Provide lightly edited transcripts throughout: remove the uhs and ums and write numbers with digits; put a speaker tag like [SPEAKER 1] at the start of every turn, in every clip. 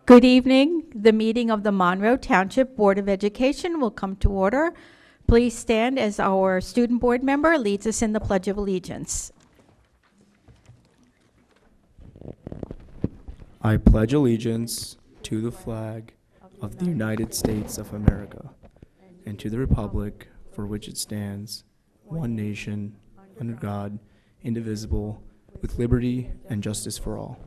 [SPEAKER 1] Good evening. The meeting of the Monroe Township Board of Education will come to order. Please stand as our student board member leads us in the Pledge of Allegiance.
[SPEAKER 2] I pledge allegiance to the flag of the United States of America and to the republic for which it stands, one nation, under God, indivisible, with liberty and justice for all.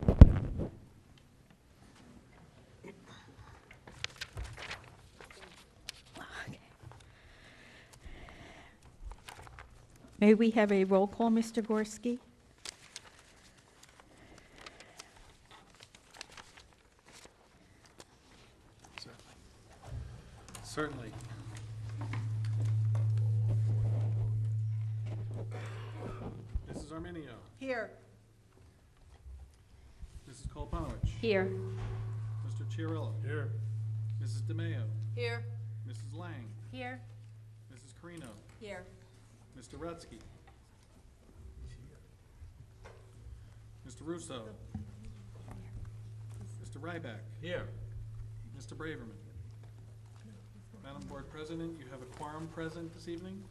[SPEAKER 1] May we have a roll call, Mr. Gorski?
[SPEAKER 3] Certainly. Mrs. Arminio.
[SPEAKER 4] Here.
[SPEAKER 3] Mrs. Kolponowicz.
[SPEAKER 1] Here.
[SPEAKER 3] Mr. Chiarillo. Here. Mrs. DeMayo.
[SPEAKER 4] Here.
[SPEAKER 3] Mrs. Lang.
[SPEAKER 4] Here.
[SPEAKER 3] Mrs. Carino.
[SPEAKER 4] Here.
[SPEAKER 3] Mr. Rutsky. Mr. Russo. Mr. Ryback. Here. Mr. Braverman. Madam Board President, you have a quorum present this evening.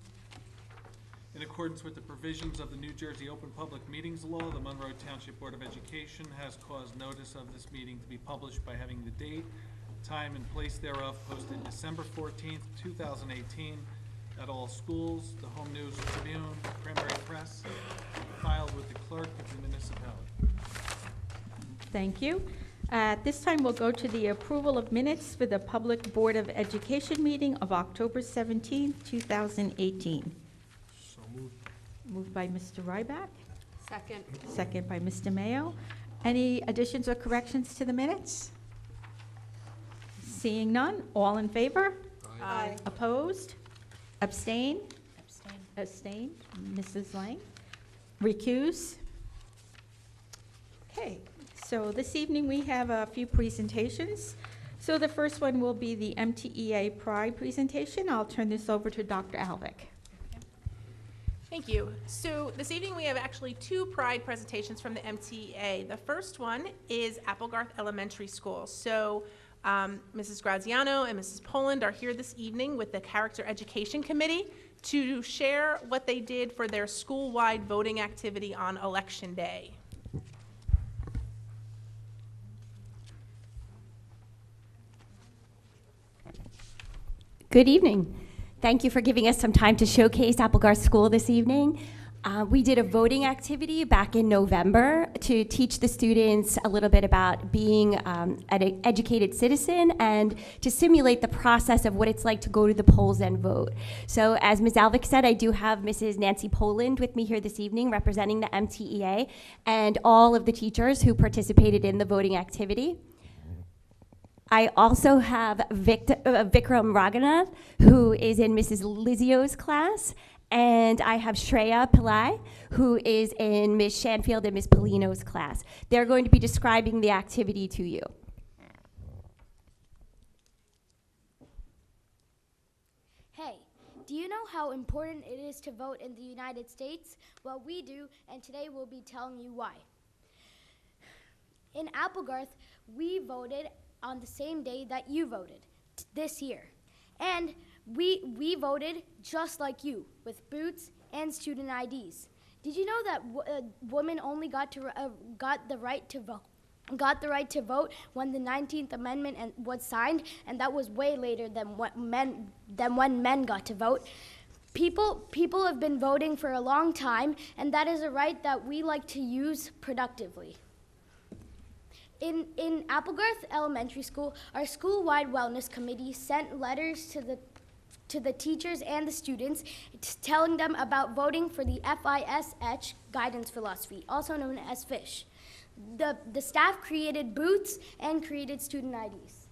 [SPEAKER 3] In accordance with the provisions of the New Jersey Open Public Meetings Law, the Monroe Township Board of Education has caused notice of this meeting to be published by having the date, time, and place thereof posted December 14th, 2018 at all schools, the Home News Tribune, Cranberry Press, filed with the clerk of the municipality.
[SPEAKER 1] Thank you. At this time, we'll go to the approval of minutes for the Public Board of Education meeting of October 17th, 2018.
[SPEAKER 3] So moved.
[SPEAKER 1] Moved by Mr. Ryback,
[SPEAKER 4] Second.
[SPEAKER 1] second by Mr. Mayo. Any additions or corrections to the minutes? Seeing none, all in favor?
[SPEAKER 4] Aye.
[SPEAKER 1] Opposed? Abstain?
[SPEAKER 4] Abstain.
[SPEAKER 1] Abstain. Mrs. Lang? Recuse? Okay, so this evening we have a few presentations. So the first one will be the MTEA Pride presentation. I'll turn this over to Dr. Alvick.
[SPEAKER 5] Thank you. So this evening we have actually two Pride presentations from the MTEA. The first one is Applegarth Elementary School. So Mrs. Graziano and Mrs. Poland are here this evening with the Character Education Committee to share what they did for their school-wide voting activity on Election Day.
[SPEAKER 6] Good evening. Thank you for giving us some time to showcase Applegarth School this evening. We did a voting activity back in November to teach the students a little bit about being an educated citizen and to simulate the process of what it's like to go to the polls and vote. So as Ms. Alvick said, I do have Mrs. Nancy Poland with me here this evening representing the MTEA and all of the teachers who participated in the voting activity. I also have Vikram Raghunath, who is in Mrs. Lizio's class, and I have Shreya Pillai, who is in Ms. Shanfield and Ms. Polino's class. They're going to be describing the activity to you.
[SPEAKER 7] Hey, do you know how important it is to vote in the United States? Well, we do, and today we'll be telling you why. In Applegarth, we voted on the same day that you voted this year. And we voted just like you, with boots and student IDs. Did you know that women only got the right to vote when the 19th Amendment was signed, and that was way later than when men got to vote. People have been voting for a long time, and that is a right that we like to use productively. In Applegarth Elementary School, our school-wide wellness committee sent letters to the teachers and the students telling them about voting for the FISH guidance philosophy, also known as FISH. The staff created booths and created student IDs.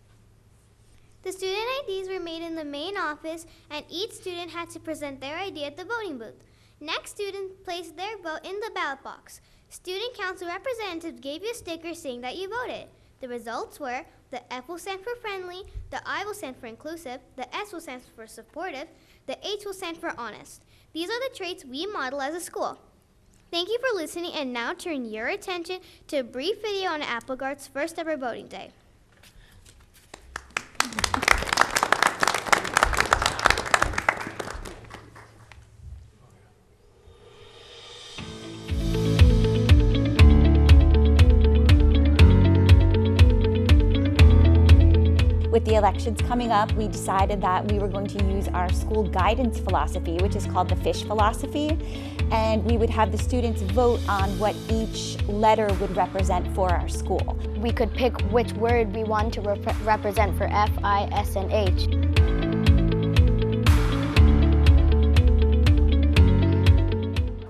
[SPEAKER 8] The student IDs were made in the main office, and each student had to present their ID at the voting booth. Next, students placed their vote in the ballot box. Student council representatives gave you a sticker saying that you voted. The results were the F will stand for friendly, the I will stand for inclusive, the S will stand for supportive, the H will stand for honest. These are the traits we model as a school. Thank you for listening, and now turn your attention to a brief video on Applegarth's first ever voting day.
[SPEAKER 9] with the elections coming up, we decided that we were going to use our school guidance philosophy, which is called the FISH philosophy, and we would have the students vote on what each letter would represent for our school.
[SPEAKER 7] We could pick which word we want to represent for F, I, S, and H.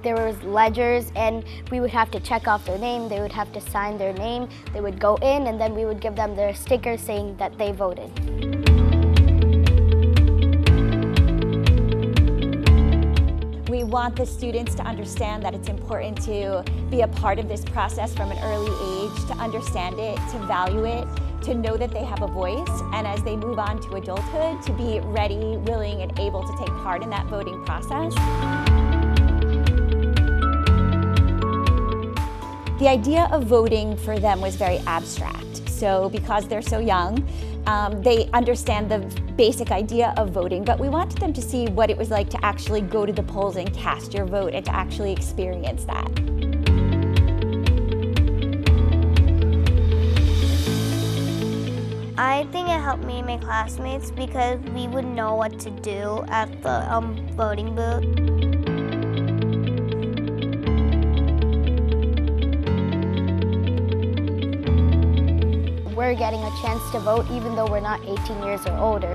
[SPEAKER 7] There was ledgers, and we would have to check off their name. They would have to sign their name. They would go in, and then we would give them their sticker saying that they voted.
[SPEAKER 9] We want the students to understand that it's important to be a part of this process from an early age, to understand it, to value it, to know that they have a voice, and as they move on to adulthood, to be ready, willing, and able to take part in that voting process. The idea of voting for them was very abstract. So because they're so young, they understand the basic idea of voting, but we wanted them to see what it was like to actually go to the polls and cast your vote and to actually experience that.
[SPEAKER 8] I think it helped me and my classmates because we would know what to do at the voting booth.
[SPEAKER 7] We're getting a chance to vote even though we're not 18 years or older.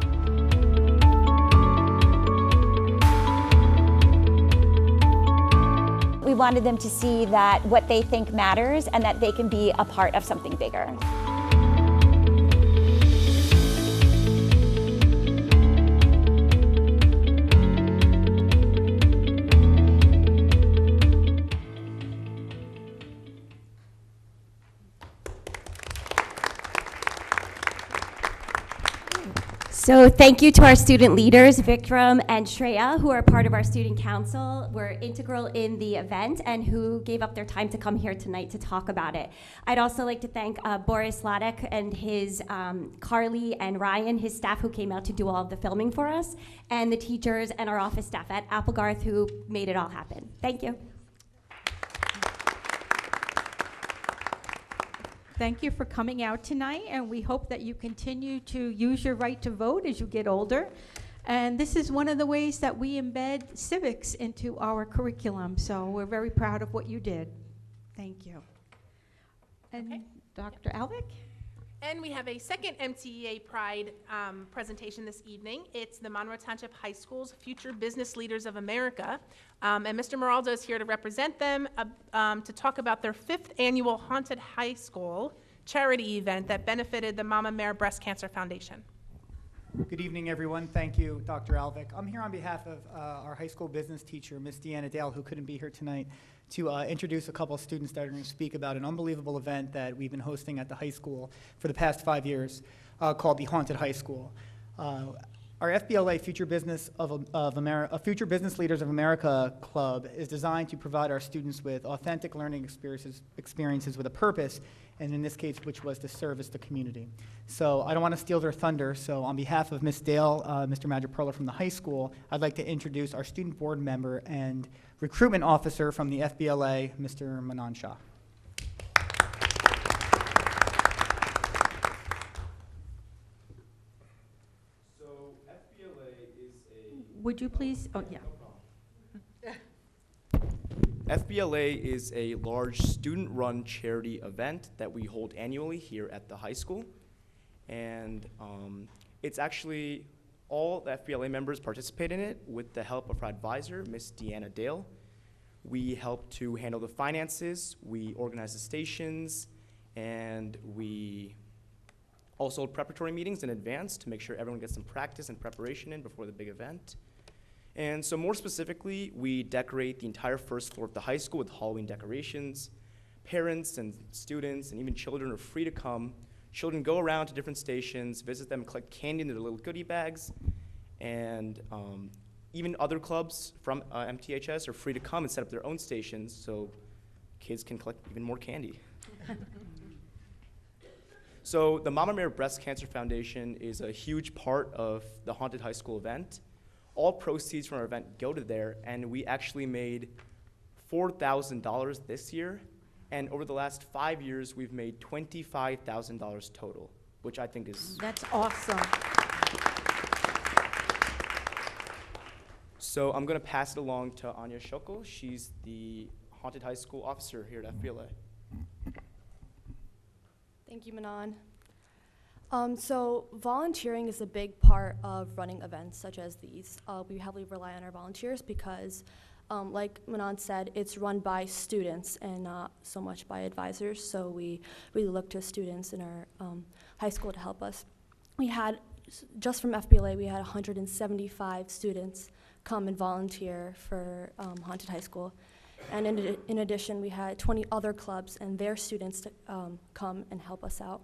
[SPEAKER 9] We wanted them to see that what they think matters and that they can be a part of something bigger.
[SPEAKER 6] So thank you to our student leaders, Vikram and Shreya, who are part of our student council, were integral in the event and who gave up their time to come here tonight to talk about it. I'd also like to thank Boris Ladek and his Carly and Ryan, his staff who came out to do all of the filming for us, and the teachers and our office staff at Applegarth who made it all happen. Thank you.
[SPEAKER 1] Thank you for coming out tonight, and we hope that you continue to use your right to vote as you get older. And this is one of the ways that we embed civics into our curriculum, so we're very proud of what you did. Thank you. And
[SPEAKER 5] Okay.
[SPEAKER 1] Dr. Alvick?
[SPEAKER 5] And we have a second MTEA Pride presentation this evening. It's the Monroe Township High School's Future Business Leaders of America. And Mr. Moraldo is here to represent them to talk about their 5th annual Haunted High School charity event that benefited the Mama Mare Breast Cancer Foundation.
[SPEAKER 10] Good evening, everyone. Thank you, Dr. Alvick. I'm here on behalf of our high school business teacher, Miss Deanna Dale, who couldn't be here tonight, to introduce a couple of students that are going to speak about an unbelievable event that we've been hosting at the high school for the past 5 years called the Haunted High School. Our FBLA Future Business Future Business Leaders of America Club is designed to provide our students with authentic learning experiences with a purpose, and in this case, which was to service the community. So I don't want to steal their thunder, so on behalf of Ms. Dale, Mr. Madriperla from the high school, I'd like to introduce our student board member and recruitment officer from the FBLA, Mr. Manan Shah.
[SPEAKER 2] So FBLA is a...
[SPEAKER 1] Would you please, oh, yeah.
[SPEAKER 2] FBLA is a large student-run charity event that we hold annually here at the high school. And it's actually all the FBLA members participate in it with the help of our advisor, Miss Deanna Dale. We help to handle the finances, we organize the stations, and we also hold preparatory meetings in advance to make sure everyone gets some practice and preparation in before the big event. And so more specifically, we decorate the entire first floor of the high school with Halloween decorations. Parents and students and even children are free to come. Children go around to different stations, visit them, collect candy in their little goodie bags, and even other clubs from MTHS are free to come and set up their own stations so kids can collect even more candy. So the Mama Mare Breast Cancer Foundation is a huge part of the Haunted High School event. All proceeds from our event go to there, and we actually made $4,000 this year, and over the last 5 years, we've made $25,000 total which I think is.
[SPEAKER 1] That's awesome.
[SPEAKER 2] So I'm going to pass it along to Anya Shokol. She's the Haunted High School officer here at FBLA.
[SPEAKER 11] Thank you, Manon. So volunteering is a big part of running events such as these. We heavily rely on our volunteers because, like Manon said, it's run by students and not so much by advisors. So we really look to students in our high school to help us. We had, just from FBLA, we had 175 students come and volunteer for Haunted High School. And in addition, we had 20 other clubs and their students to come and help us out.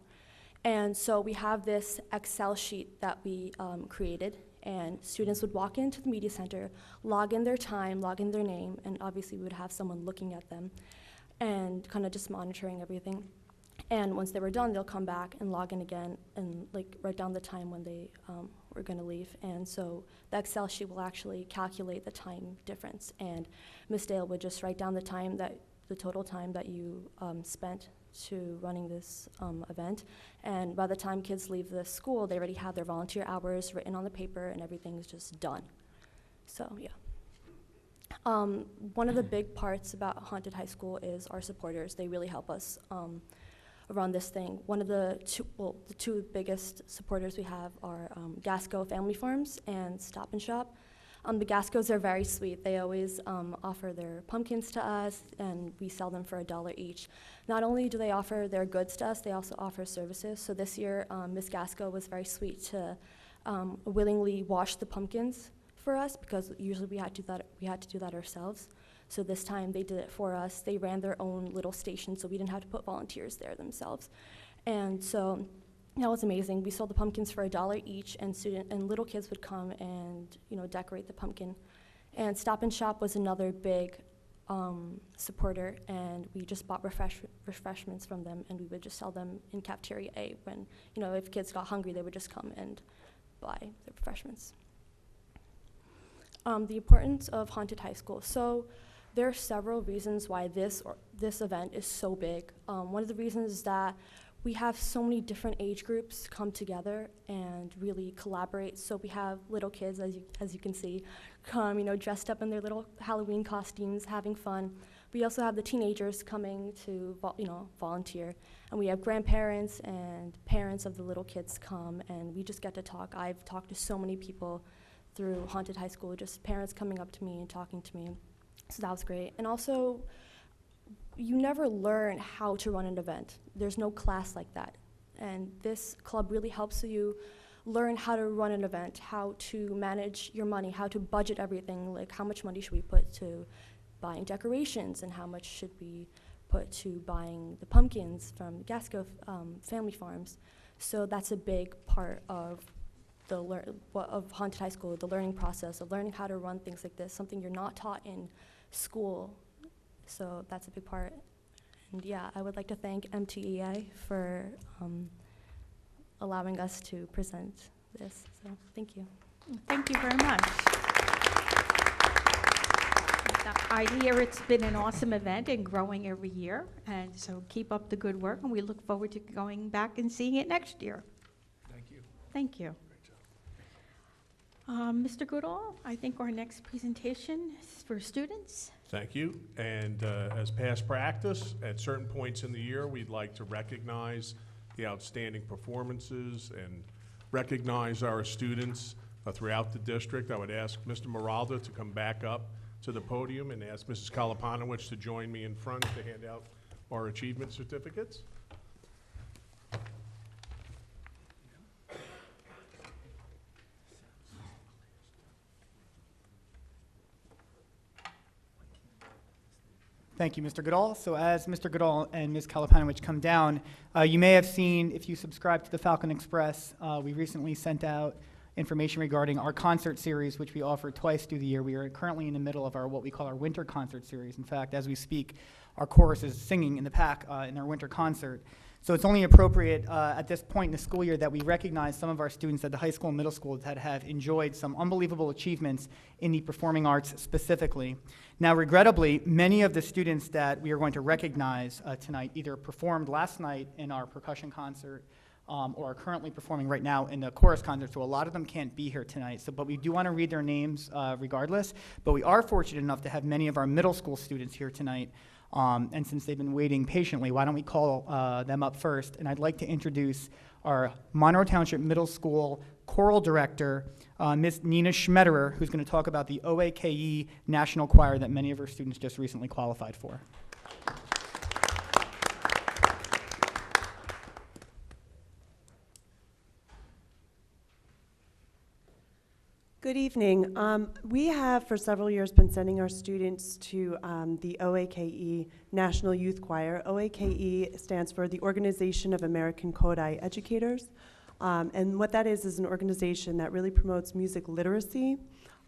[SPEAKER 11] And so we have this Excel sheet that we created, and students would walk into the media center, log in their time, log in their name, and obviously we would have someone looking at them and kind of just monitoring everything. And once they were done, they'll come back and log in again and like write down the time when they were going to leave. And so the Excel sheet will actually calculate the time difference. And Ms. Dale would just write down the total time that you spent to running this event. And by the time kids leave the school, they already have their volunteer hours written on the paper and everything's just done. So yeah. One of the big parts about Haunted High School is our supporters. They really help us run this thing. One of the two biggest supporters we have are Gasco Family Farms and Stop and Shop. The Gascos are very sweet. They always offer their pumpkins to us, and we sell them for $1 each. Not only do they offer their goods to us, they also offer services. So this year, Ms. Gasco was very sweet to willingly wash the pumpkins for us, because usually we had to do that ourselves. So this time they did it for us. They ran their own little station, so we didn't have to put volunteers there themselves. And so that was amazing. We sold the pumpkins for $1 each, and little kids would come and decorate the pumpkin. And Stop and Shop was another big supporter, and we just bought refreshments from them, and we would just sell them in Cafeteria A. When if kids got hungry, they would just come and buy the refreshments. The importance of Haunted High School. So there are several reasons why this event is so big. One of the reasons is that we have so many different age groups come together and really collaborate. So we have little kids, as you can see, come dressed up in their little Halloween costumes, having fun. We also have the teenagers coming to volunteer, and we have grandparents and parents of the little kids come, and we just get to talk. I've talked to so many people through Haunted High School, just parents coming up to me and talking to me. So that was great. And also, you never learn how to run an event. There's no class like that. And this club really helps you learn how to run an event, how to manage your money, how to budget everything, like how much money should we put to buying decorations and how much should we put to buying the pumpkins from Gasco Family Farms. So that's a big part of of Haunted High School, the learning process of learning how to run things like this, something you're not taught in school. So that's a big part. And yeah, I would like to thank MTEA for allowing us to present this. So thank you.
[SPEAKER 1] Thank you very much. I hear it's been an awesome event and growing every year, and so keep up the good work, and we look forward to going back and seeing it next year.
[SPEAKER 3] Thank you.
[SPEAKER 1] Thank you. Mr. Goodall, I think our next presentation is for students.
[SPEAKER 12] Thank you. And as past practice, at certain points in the year, we'd like to recognize the outstanding performances and recognize our students throughout the district. I would ask Mr. Maralda to come back up to the podium and ask Mrs. Kalapanowicz to join me in front to hand out our achievement certificates.
[SPEAKER 10] Thank you, Mr. Goodall. So as Mr. Goodall and Ms. Kalapanowicz come down, you may have seen, if you subscribe to the Falcon Express, we recently sent out information regarding our concert series, which we offer twice through the year. We are currently in the middle of what we call our winter concert series. In fact, as we speak, our chorus is singing in the pack in our winter concert. So it's only appropriate at this point in the school year that we recognize some of our students at the high school and middle school that have enjoyed some unbelievable achievements in the performing arts specifically. Now, regrettably, many of the students that we are going to recognize tonight either performed last night in our percussion concert or are currently performing right now in the chorus concert, so a lot of them can't be here tonight. But we do want to read their names regardless. But we are fortunate enough to have many of our middle school students here tonight. And since they've been waiting patiently, why don't we call them up first? And I'd like to introduce our Monroe Township Middle School choral director, Ms. Nina Schmetterer, who's going to talk about the OAKE National Choir that many of her students just recently qualified for.
[SPEAKER 13] Good evening. We have for several years been sending our students to the OAKE National Youth Choir. OAKE stands for the Organization of American Kodály Educators. And what that is an organization that really promotes music literacy,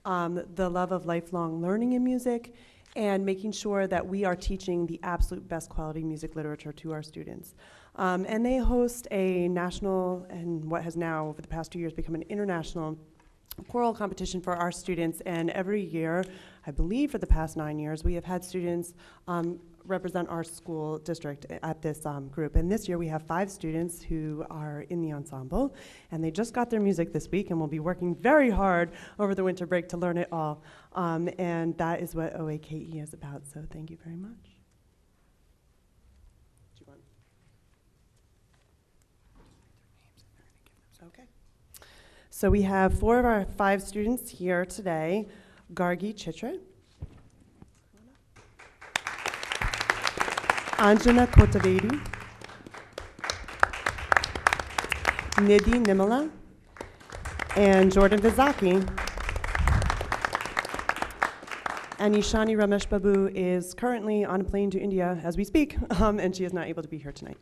[SPEAKER 13] the love of lifelong learning in music, and making sure that we are teaching the absolute best quality music literature to our students. And they host a national, and what has now over the past 2 years become an international choral competition for our students, and every year, I believe for the past 9 years, we have had students represent our school district at this group. And this year we have 5 students who are in the ensemble, and they just got their music this week and will be working very hard over the winter break to learn it all. And that is what OAKE is about, so thank you very much. Okay. So we have 4 of our 5 students here today. Gargi Chitra, Anjana Kotavedi, Nidhi Nimala, and Jordan Vizaki. And Ishani Ramesh Babu is currently on a plane to India as we speak, and she is not able to be here tonight.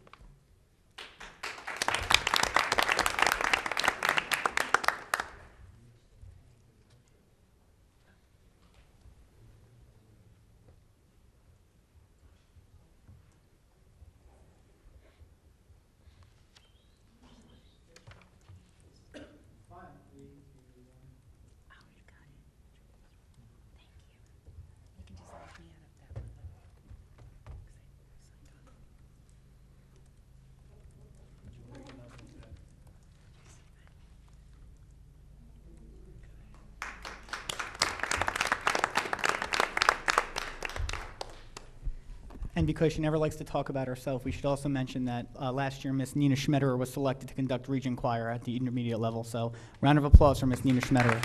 [SPEAKER 10] And because she never likes to talk about herself, we should also mention that last year Miss Nina Schmetterer was selected to conduct Region Choir at the intermediate level. So round of applause for Miss Nina Schmetterer.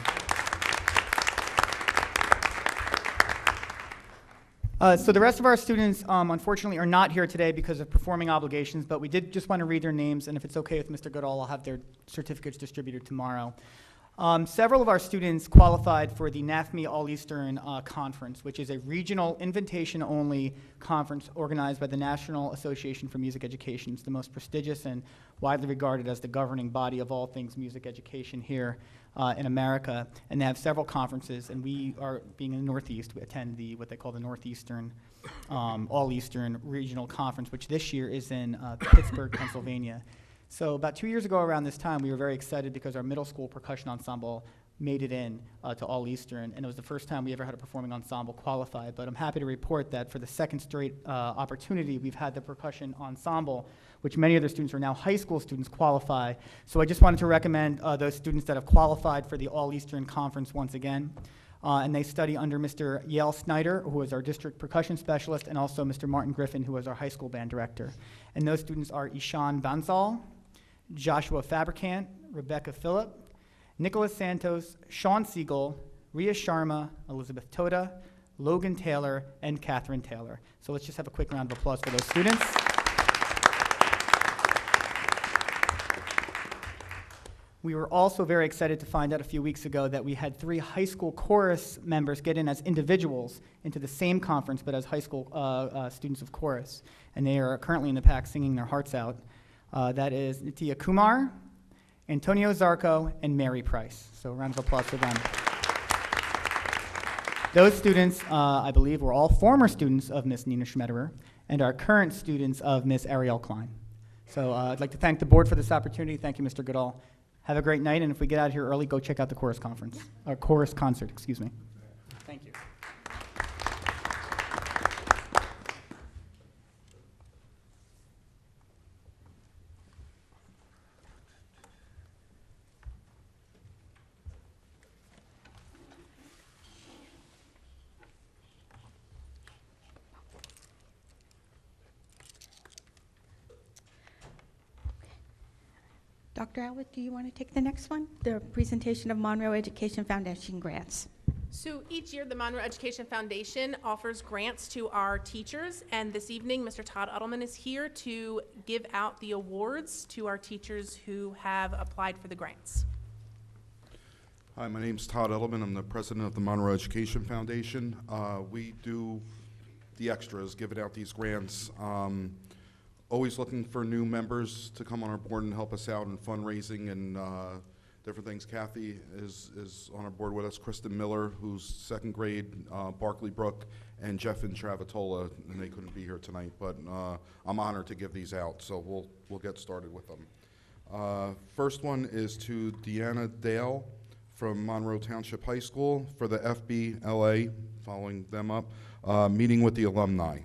[SPEAKER 10] So the rest of our students, unfortunately, are not here today because of performing obligations, but we did just want to read their names, and if it's okay with Mr. Goodall, I'll have their certificates distributed tomorrow. Several of our students qualified for the NAFME All-Eastern Conference, which is a regional invitation-only conference organized by the National Association for Music Education. It's the most prestigious and widely regarded as the governing body of all things music education here in America. And they have several conferences, and we are, being in the Northeast, we attend what they call the Northeastern All-Eastern Regional Conference, which this year is in Pittsburgh, Pennsylvania. So about 2 years ago around this time, we were very excited because our middle school percussion ensemble made it in to All Eastern, and it was the first time we ever had a performing ensemble qualify. But I'm happy to report that for the second straight opportunity, we've had the percussion ensemble, which many of the students are now high school students, qualify. So I just wanted to recommend those students that have qualified for the All Eastern Conference once again. And they study under Mr. Yale Snyder, who is our district percussion specialist, and also Mr. Martin Griffin, who is our high school band director. And those students are Ishan Bansal, Joshua Fabricant, Rebecca Phillip, Nicholas Santos, Sean Siegel, Ria Sharma, Elizabeth Toda, Logan Taylor, and Catherine Taylor. So let's just have a quick round of applause for those students. We were also very excited to find out a few weeks ago that we had 3 high school chorus members get in as individuals into the same conference, but as high school students of chorus. And they are currently in the pack singing their hearts out. That is Nitya Kumar, Antonio Zarco, and Mary Price. So a round of applause for them. Those students, I believe, were all former students of Miss Nina Schmetterer and are current students of Miss Ariel Klein. So I'd like to thank the board for this opportunity. Thank you, Mr. Goodall. Have a great night, and if we get out here early, go check out the chorus conference, or chorus concert, excuse me. Thank you.
[SPEAKER 1] Dr. Alwick, do you want to take the next one? The presentation of Monroe Education Foundation grants.
[SPEAKER 5] So each year, the Monroe Education Foundation offers grants to our teachers, and this evening, Mr. Todd Uttleman is here to give out the awards to our teachers who have applied for the grants.
[SPEAKER 14] Hi, my name's Todd Edelman. I'm the president of the Monroe Education Foundation. We do the extras, giving out these grants. Always looking for new members to come on our board and help us out in fundraising and different things. Kathy is on our board with us. Kristen Miller, who's second grade, Barkley Brook, and Jeff and Travatola, and they couldn't be here tonight, but I'm honored to give these out, so we'll get started with them. First one is to Deanna Dale from Monroe Township High School for the FBLA, following them up, meeting with the alumni.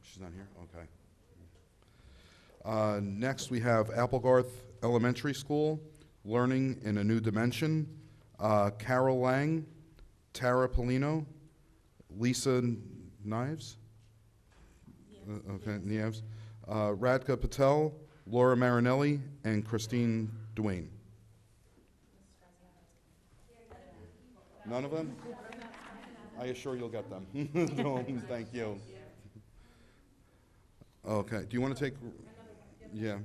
[SPEAKER 14] She's not here? Okay. Next, we have Applegarth Elementary School, Learning in a New Dimension. Carol Lang, Tara Polino, Lisa Knives, Nieves, Radka Patel, Laura Marinelli, and Christine Duane. None of them? I assure you'll get them. Thank you. Okay, do you want to take, yeah.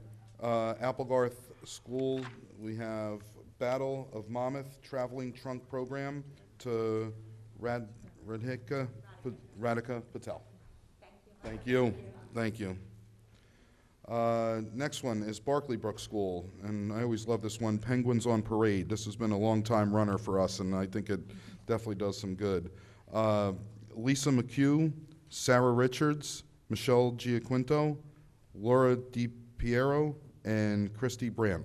[SPEAKER 14] Applegarth School, we have Battle of Monmouth Traveling Trunk Program to Radhika Patel. Thank you. Thank you. Next one is Barkley Brook School, and I always love this one, Penguins on Parade. This has been a long time runner for us, and I think it definitely does some good. Lisa McHugh, Sarah Richards, Michelle Giaquinto, Laura DiPiero, and Christy Brandt.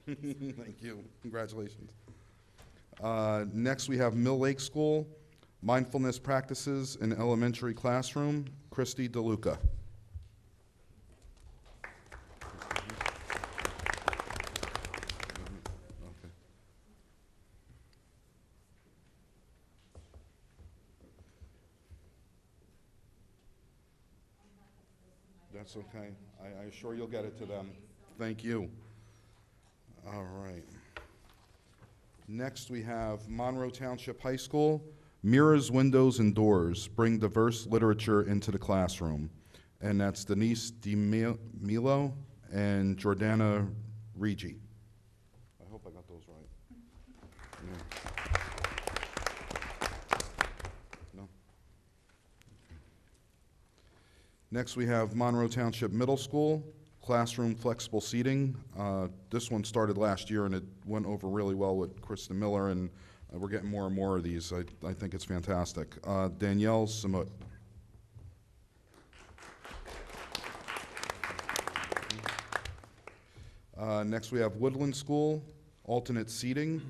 [SPEAKER 14] Thank you. Congratulations. Next, we have Mill Lake School, Mindfulness Practices in Elementary Classroom, Christy DeLuca. That's okay. I assure you'll get it to them. Thank you. All right. Next, we have Monroe Township High School, Mirrors, Windows, and Doors, Bring Diverse Literature into the Classroom. And that's Denise DiMilo and Jordana Rigi. I hope I got those right. Yeah. No? Next, we have Monroe Township Middle School, Classroom Flexible Seating. This one started last year, and it went over really well with Kristen Miller, and we're getting more and more of these. I think it's fantastic. Danielle Samut. Next, we have Woodland School, Alternate Seating,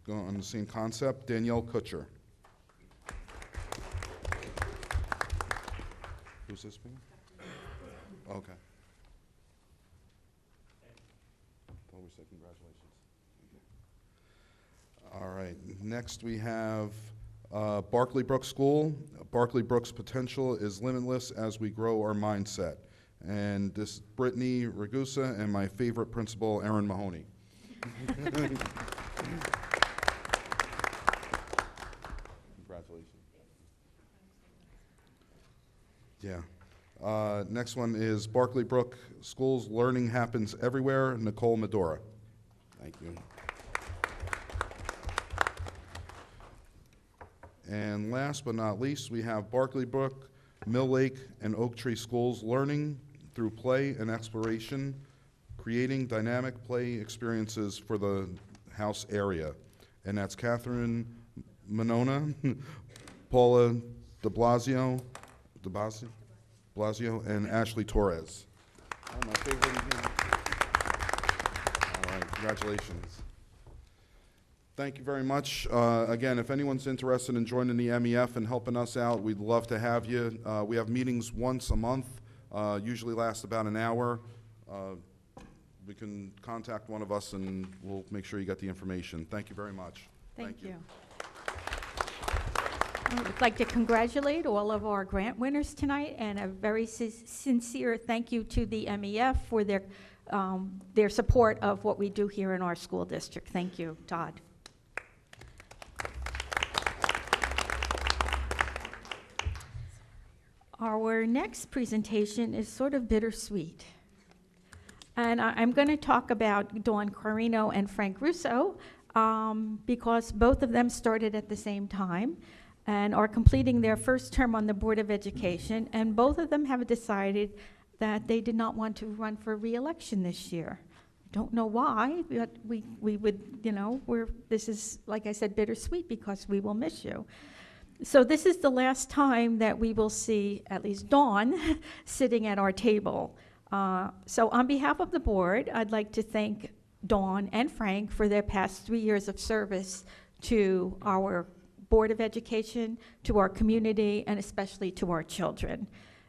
[SPEAKER 14] going on the same concept. Danielle Kutcher. Who's this being? Okay. Always say congratulations. All right. Next, we have Barkley Brook School. Barkley Brook's potential is limitless as we grow our mindset. And this is Brittany Ragusa and my favorite principal, Erin Mahoney. Congratulations. Yeah. Next one is Barkley Brook Schools, Learning Happens Everywhere, Nicole Medora. Thank you. And last but not least, we have Barkley Brook, Mill Lake, and Oak Tree Schools, Learning through Play and Exploration, Creating Dynamic Play Experiences for the House Area. And that's Catherine Monona, Paula de Blasio, and Ashley Torres. Oh, my favorite. All right, congratulations. Thank you very much. Again, if anyone's interested in joining the MEF and helping us out, we'd love to have you. We have meetings once a month, usually last about an hour. We can contact one of us and we'll make sure you get the information. Thank you very much.
[SPEAKER 1] Thank you. I'd like to congratulate all of our grant winners tonight, and a very sincere thank you to the MEF for their support of what we do here in our school district. Thank you, Todd. Our next presentation is sort of bittersweet. And I'm going to talk about Dawn Corino and Frank Russo because both of them started at the same time and are completing their first term on the Board of Education, and both of them have decided that they did not want to run for re-election this year. Don't know why, but we would, this is, like I said, bittersweet because we will miss you. So this is the last time that we will see at least Dawn sitting at our table. So on behalf of the board, I'd like to thank Dawn and Frank for their past 3 years of service to our Board of Education, to our community, and especially to our children.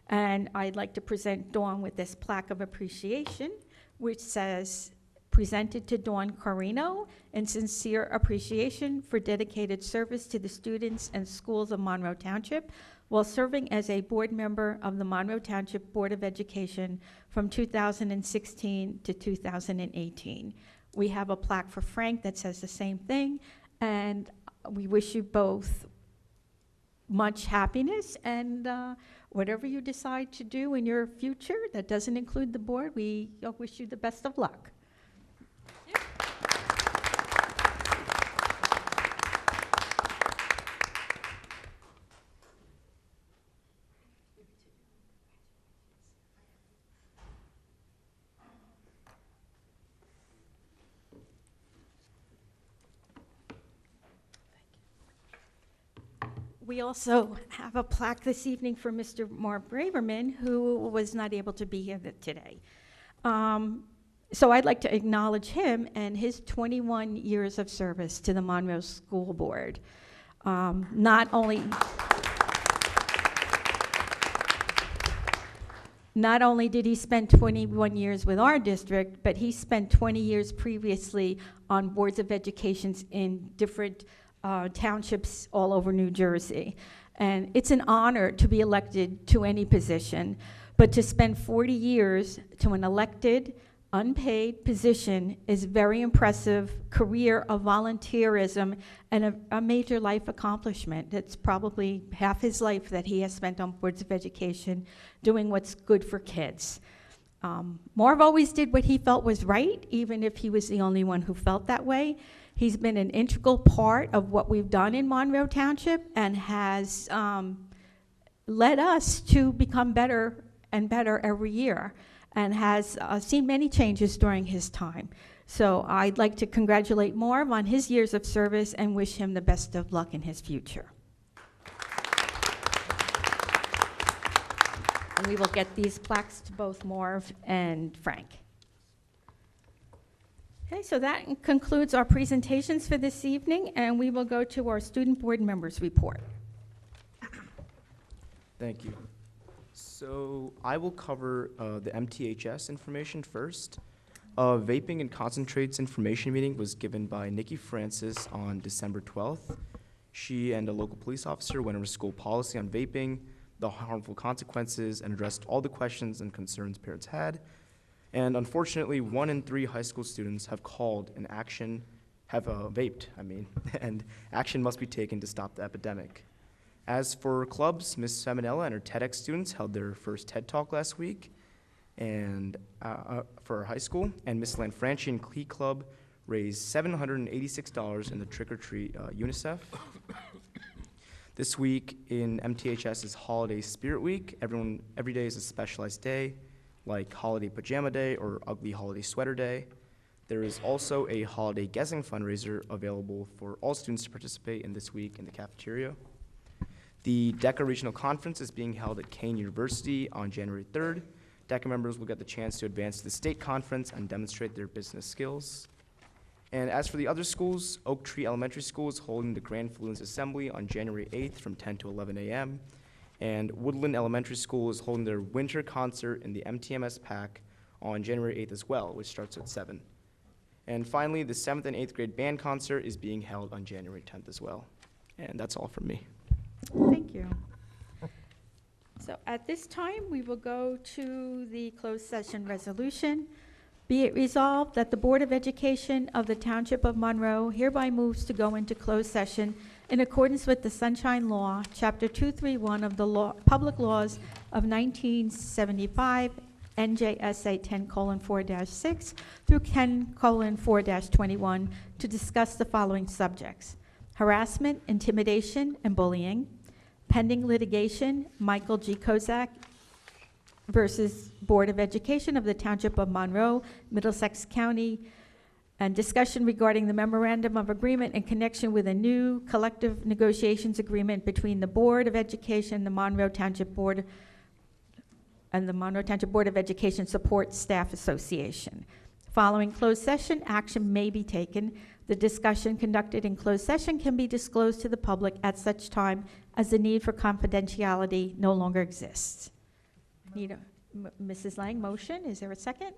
[SPEAKER 1] And I'd like to present Dawn with this plaque of appreciation, which says, "Presented to Dawn Corino in sincere appreciation for dedicated service to the students and schools of Monroe Township while serving as a board member of the Monroe Township Board of Education from 2016 to 2018. We have a plaque for Frank that says the same thing, and we wish you both much happiness, and whatever you decide to do in your future that doesn't include the board, we wish you the best of luck. We also have a plaque this evening for Mr. Mark Braverman, who was not able to be here today. So I'd like to acknowledge him and his 21 years of service to the Monroe School Board. Not only did he spend 21 years with our district, but he spent 20 years previously on boards of education in different townships all over New Jersey. And it's an honor to be elected to any position, but to spend 40 years to an elected, unpaid position is very impressive career of volunteerism and a major life accomplishment. It's probably half his life that he has spent on boards of education doing what's good for kids. Marv always did what he felt was right, even if he was the only one who felt that way. He's been an integral part of what we've done in Monroe Township and has led us to become better and better every year, and has seen many changes during his time. So I'd like to congratulate Marv on his years of service and wish him the best of luck in his future. And we will get these plaques to both Marv and Frank. Okay, so that concludes our presentations for this evening, and we will go to our student board members report.
[SPEAKER 2] Thank you. So I will cover the MTHS information first. Vaping and concentrates information meeting was given by Nikki Francis on December 12th. She and a local police officer went over school policy on vaping, the harmful consequences, and addressed all the questions and concerns parents had. And unfortunately, 1 in 3 high school students have called an action, have vaped, and action must be taken to stop the epidemic. As for clubs, Ms. Feminella and her TEDx students held their first TED Talk last week and for our high school, and Ms. Lanfranchi and Key Club raised $786 in the Trick or Treat UNICEF. This week in MTHS is Holiday Spirit Week. Every day is a specialized day, like Holiday Pajama Day or Ugly Holiday Sweater Day. There is also a holiday guessing fundraiser available for all students to participate in this week in the cafeteria. The DECA Regional Conference is being held at Kane University on January 3rd. DECA members will get the chance to advance to the state conference and demonstrate their business skills. And as for the other schools, Oak Tree Elementary School is holding the Grand Fluence Assembly on January 8th from 10 to 11 a.m. And Woodland Elementary School is holding their winter concert in the MTMS PAC on January 8th as well, which starts at 7. And finally, the 7th and 8th grade band concert is being held on January 10th as well. And that's all from me.
[SPEAKER 1] Thank you. So at this time, we will go to the closed session resolution. Be it resolved that the Board of Education of the Township of Monroe hereby moves to go into closed session in accordance with the Sunshine Law, Chapter 231 of the Public Laws of 1975, NJSA 10:4-6 through 10:4-21, to discuss the following subjects: harassment, intimidation, and bullying; pending litigation, Michael G. Kozak versus Board of Education of the Township of Monroe, Middlesex County, and discussion regarding the memorandum of agreement in connection with a new collective negotiations agreement between the Board of Education, the Monroe Township Board, and the Monroe Township Board of Education Support Staff Association. Following closed session, action may be taken. The discussion conducted in closed session can be disclosed to the public at such time as the need for confidentiality no longer exists. Need a, Mrs. Lang, motion. Is there a second?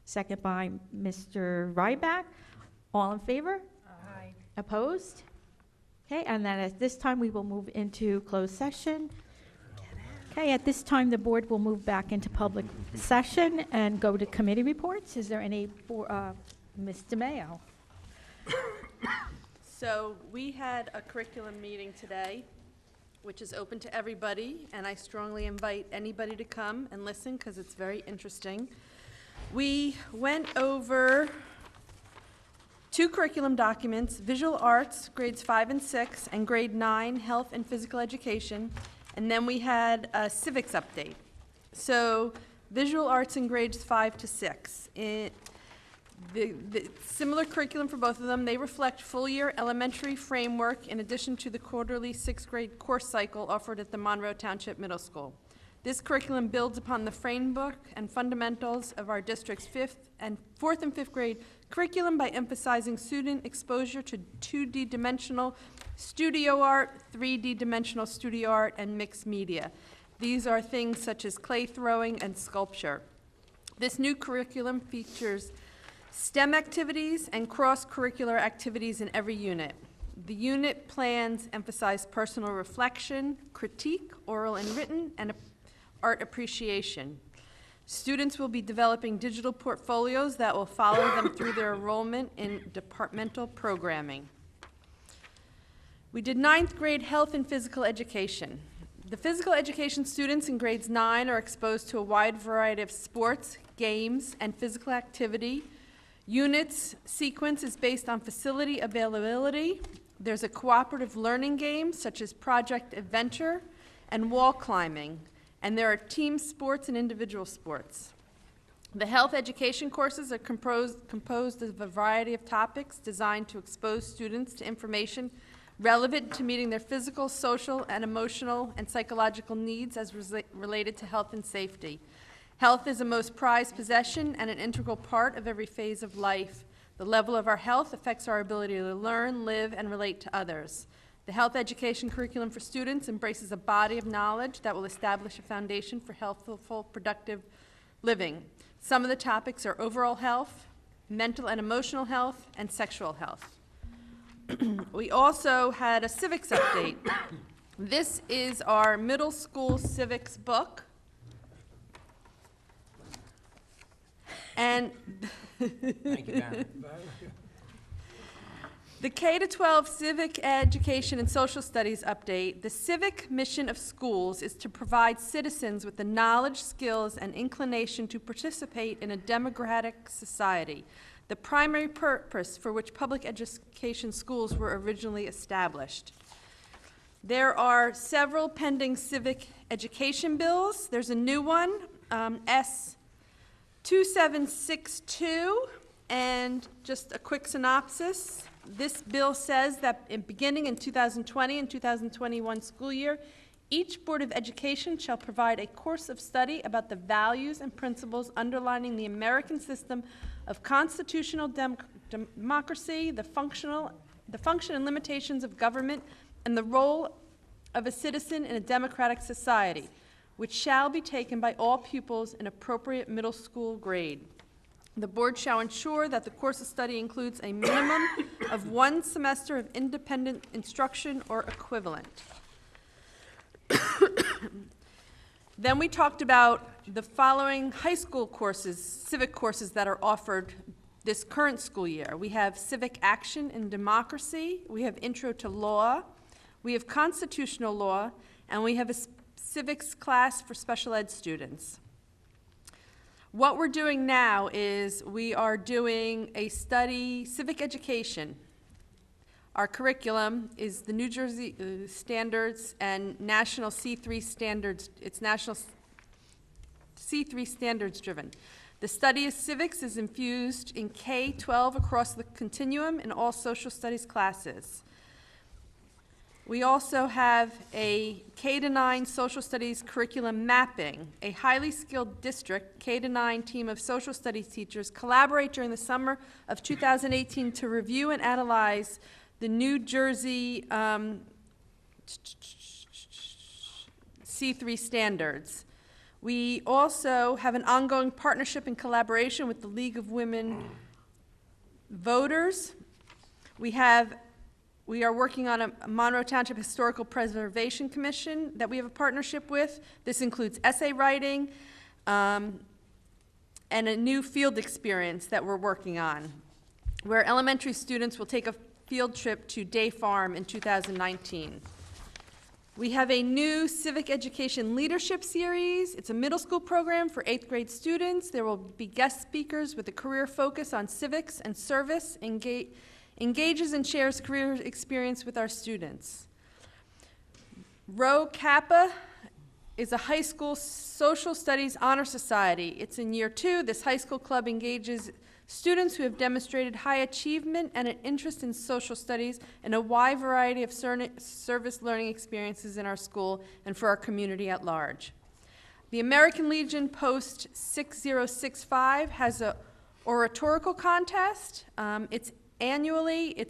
[SPEAKER 1] Second by Mr. Ryback. All in favor?
[SPEAKER 4] Aye.
[SPEAKER 1] Opposed? Okay, and then at this time, we will move into closed session. Okay, at this time, the board will move back into public session and go to committee reports. Is there any for Ms. DeMayo?
[SPEAKER 15] So we had a curriculum meeting today, which is open to everybody, and I strongly invite anybody to come and listen because it's very interesting. We went over 2 curriculum documents: visual arts, grades 5 and 6, and grade 9, health and physical education. And then we had a civics update. So visual arts in grades 5 to 6. The similar curriculum for both of them. They reflect full-year elementary framework in addition to the quarterly 6th grade course cycle offered at the Monroe Township Middle School. This curriculum builds upon the framework and fundamentals of our district's 4th and 5th grade curriculum by emphasizing student exposure to 2D dimensional studio art, 3D dimensional studio art, and mixed media. These are things such as clay throwing and sculpture. This new curriculum features STEM activities and cross-curricular activities in every unit. The unit plans emphasize personal reflection, critique, oral and written, and art appreciation. Students will be developing digital portfolios that will follow them through their enrollment in departmental programming. We did 9th grade health and physical education. The physical education students in grades 9 are exposed to a wide variety of sports, games, and physical activity. Units sequence is based on facility availability. There's a cooperative learning game such as Project Adventure and wall climbing, and there are team sports and individual sports. The health education courses are composed of a variety of topics designed to expose students to information relevant to meeting their physical, social, and emotional and psychological needs as related to health and safety. Health is a most prized possession and an integral part of every phase of life. The level of our health affects our ability to learn, live, and relate to others. The health education curriculum for students embraces a body of knowledge that will establish a foundation for healthful, productive living. Some of the topics are overall health, mental and emotional health, and sexual health. We also had a civics update. This is our middle school civics book. And
[SPEAKER 16] Thank you, Darren.
[SPEAKER 15] The K-12 Civic Education and Social Studies update. The civic mission of schools is to provide citizens with the knowledge, skills, and inclination to participate in a democratic society, the primary purpose for which public education schools were originally established. There are several pending civic education bills. There's a new one, S2762, and just a quick synopsis. This bill says that beginning in 2020 and 2021 school year, each Board of Education shall provide a course of study about the values and principles underlining the American system of constitutional democracy, the function and limitations of government, and the role of a citizen in a democratic society, which shall be taken by all pupils in appropriate middle school grade. The board shall ensure that the course of study includes a minimum of 1 semester of independent instruction or equivalent. Then we talked about the following high school courses, civic courses that are offered this current school year. We have Civic Action and Democracy, we have Intro to Law, we have Constitutional Law, and we have a civics class for special ed students. What we're doing now is we are doing a study, civic education. Our curriculum is the New Jersey standards and national C3 standards. It's national C3 standards driven. The study of civics is infused in K-12 across the continuum in all social studies classes. We also have a K-9 social studies curriculum mapping. A highly skilled district K-9 team of social studies teachers collaborate during the summer of 2018 to review and analyze the New Jersey C3 standards. We also have an ongoing partnership and collaboration with the League of Women Voters. We are working on a Monroe Township Historical Preservation Commission that we have a partnership with. This includes essay writing and a new field experience that we're working on, where elementary students will take a field trip to Day Farm in 2019. We have a new civic education leadership series. It's a middle school program for 8th grade students. There will be guest speakers with a career focus on civics and service, engages and shares career experience with our students. Rho Kappa is a high school social studies honor society. It's in year 2. This high school club engages students who have demonstrated high achievement and an interest in social studies and a wide variety of service learning experiences in our school and for our community at large. The American Legion Post 6065 has a oratorical contest. It's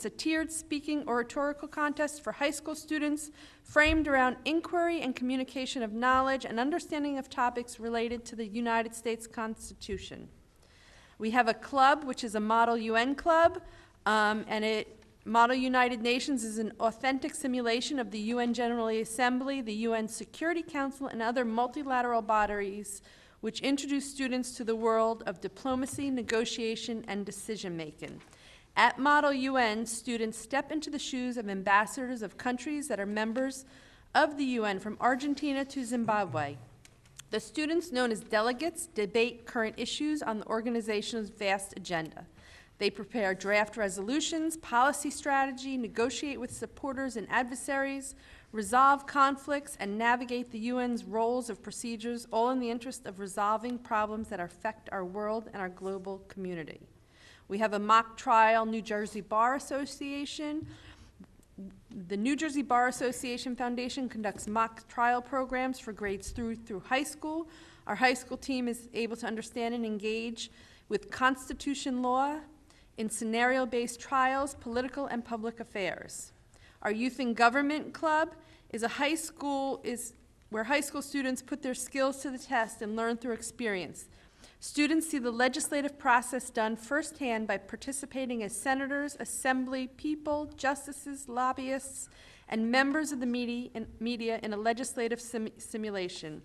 [SPEAKER 15] a tiered speaking oratorical contest for high school students framed around inquiry and communication of knowledge and understanding of topics related to the United States Constitution. We have a club, which is a Model UN club, Model United Nations is an authentic simulation of the UN General Assembly, the UN Security Council, and other multilateral bodies which introduce students to the world of diplomacy, negotiation, and decision-making. At Model UN, students step into the shoes of ambassadors of countries that are members of the UN, from Argentina to Zimbabwe. The students, known as delegates, debate current issues on the organization's vast agenda. They prepare draft resolutions, policy strategy, negotiate with supporters and adversaries, resolve conflicts, and navigate the UN's roles of procedures, all in the interest of resolving problems that affect our world and our global community. We have a mock trial New Jersey Bar Association. The New Jersey Bar Association Foundation conducts mock trial programs for grades through high school. Our high school team is able to understand and engage with Constitution law in scenario-based trials, political and public affairs. Our Youth in Government Club is where high school students put their skills to the test and learn through experience. Students see the legislative process done firsthand by participating as senators, assembly people, justices, lobbyists, and members of the media in a legislative simulation.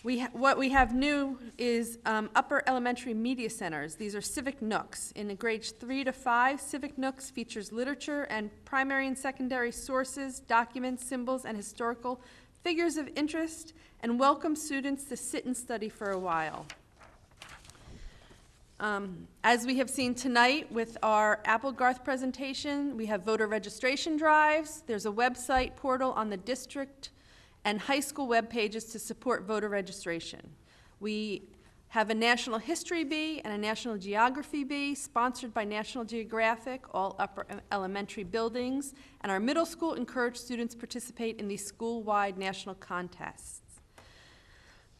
[SPEAKER 15] What we have new is upper elementary media centers. These are civic nooks. In grades 3 to 5, civic nooks features literature and primary and secondary sources, documents, symbols, and historical figures of interest, and welcome students to sit and study for a while. As we have seen tonight with our Applegarth presentation, we have voter registration drives. There's a website portal on the district and high school web pages to support voter registration. We have a National History Bee and a National Geography Bee sponsored by National Geographic, all upper elementary buildings, and our middle school encourage students participate in these school-wide national contests.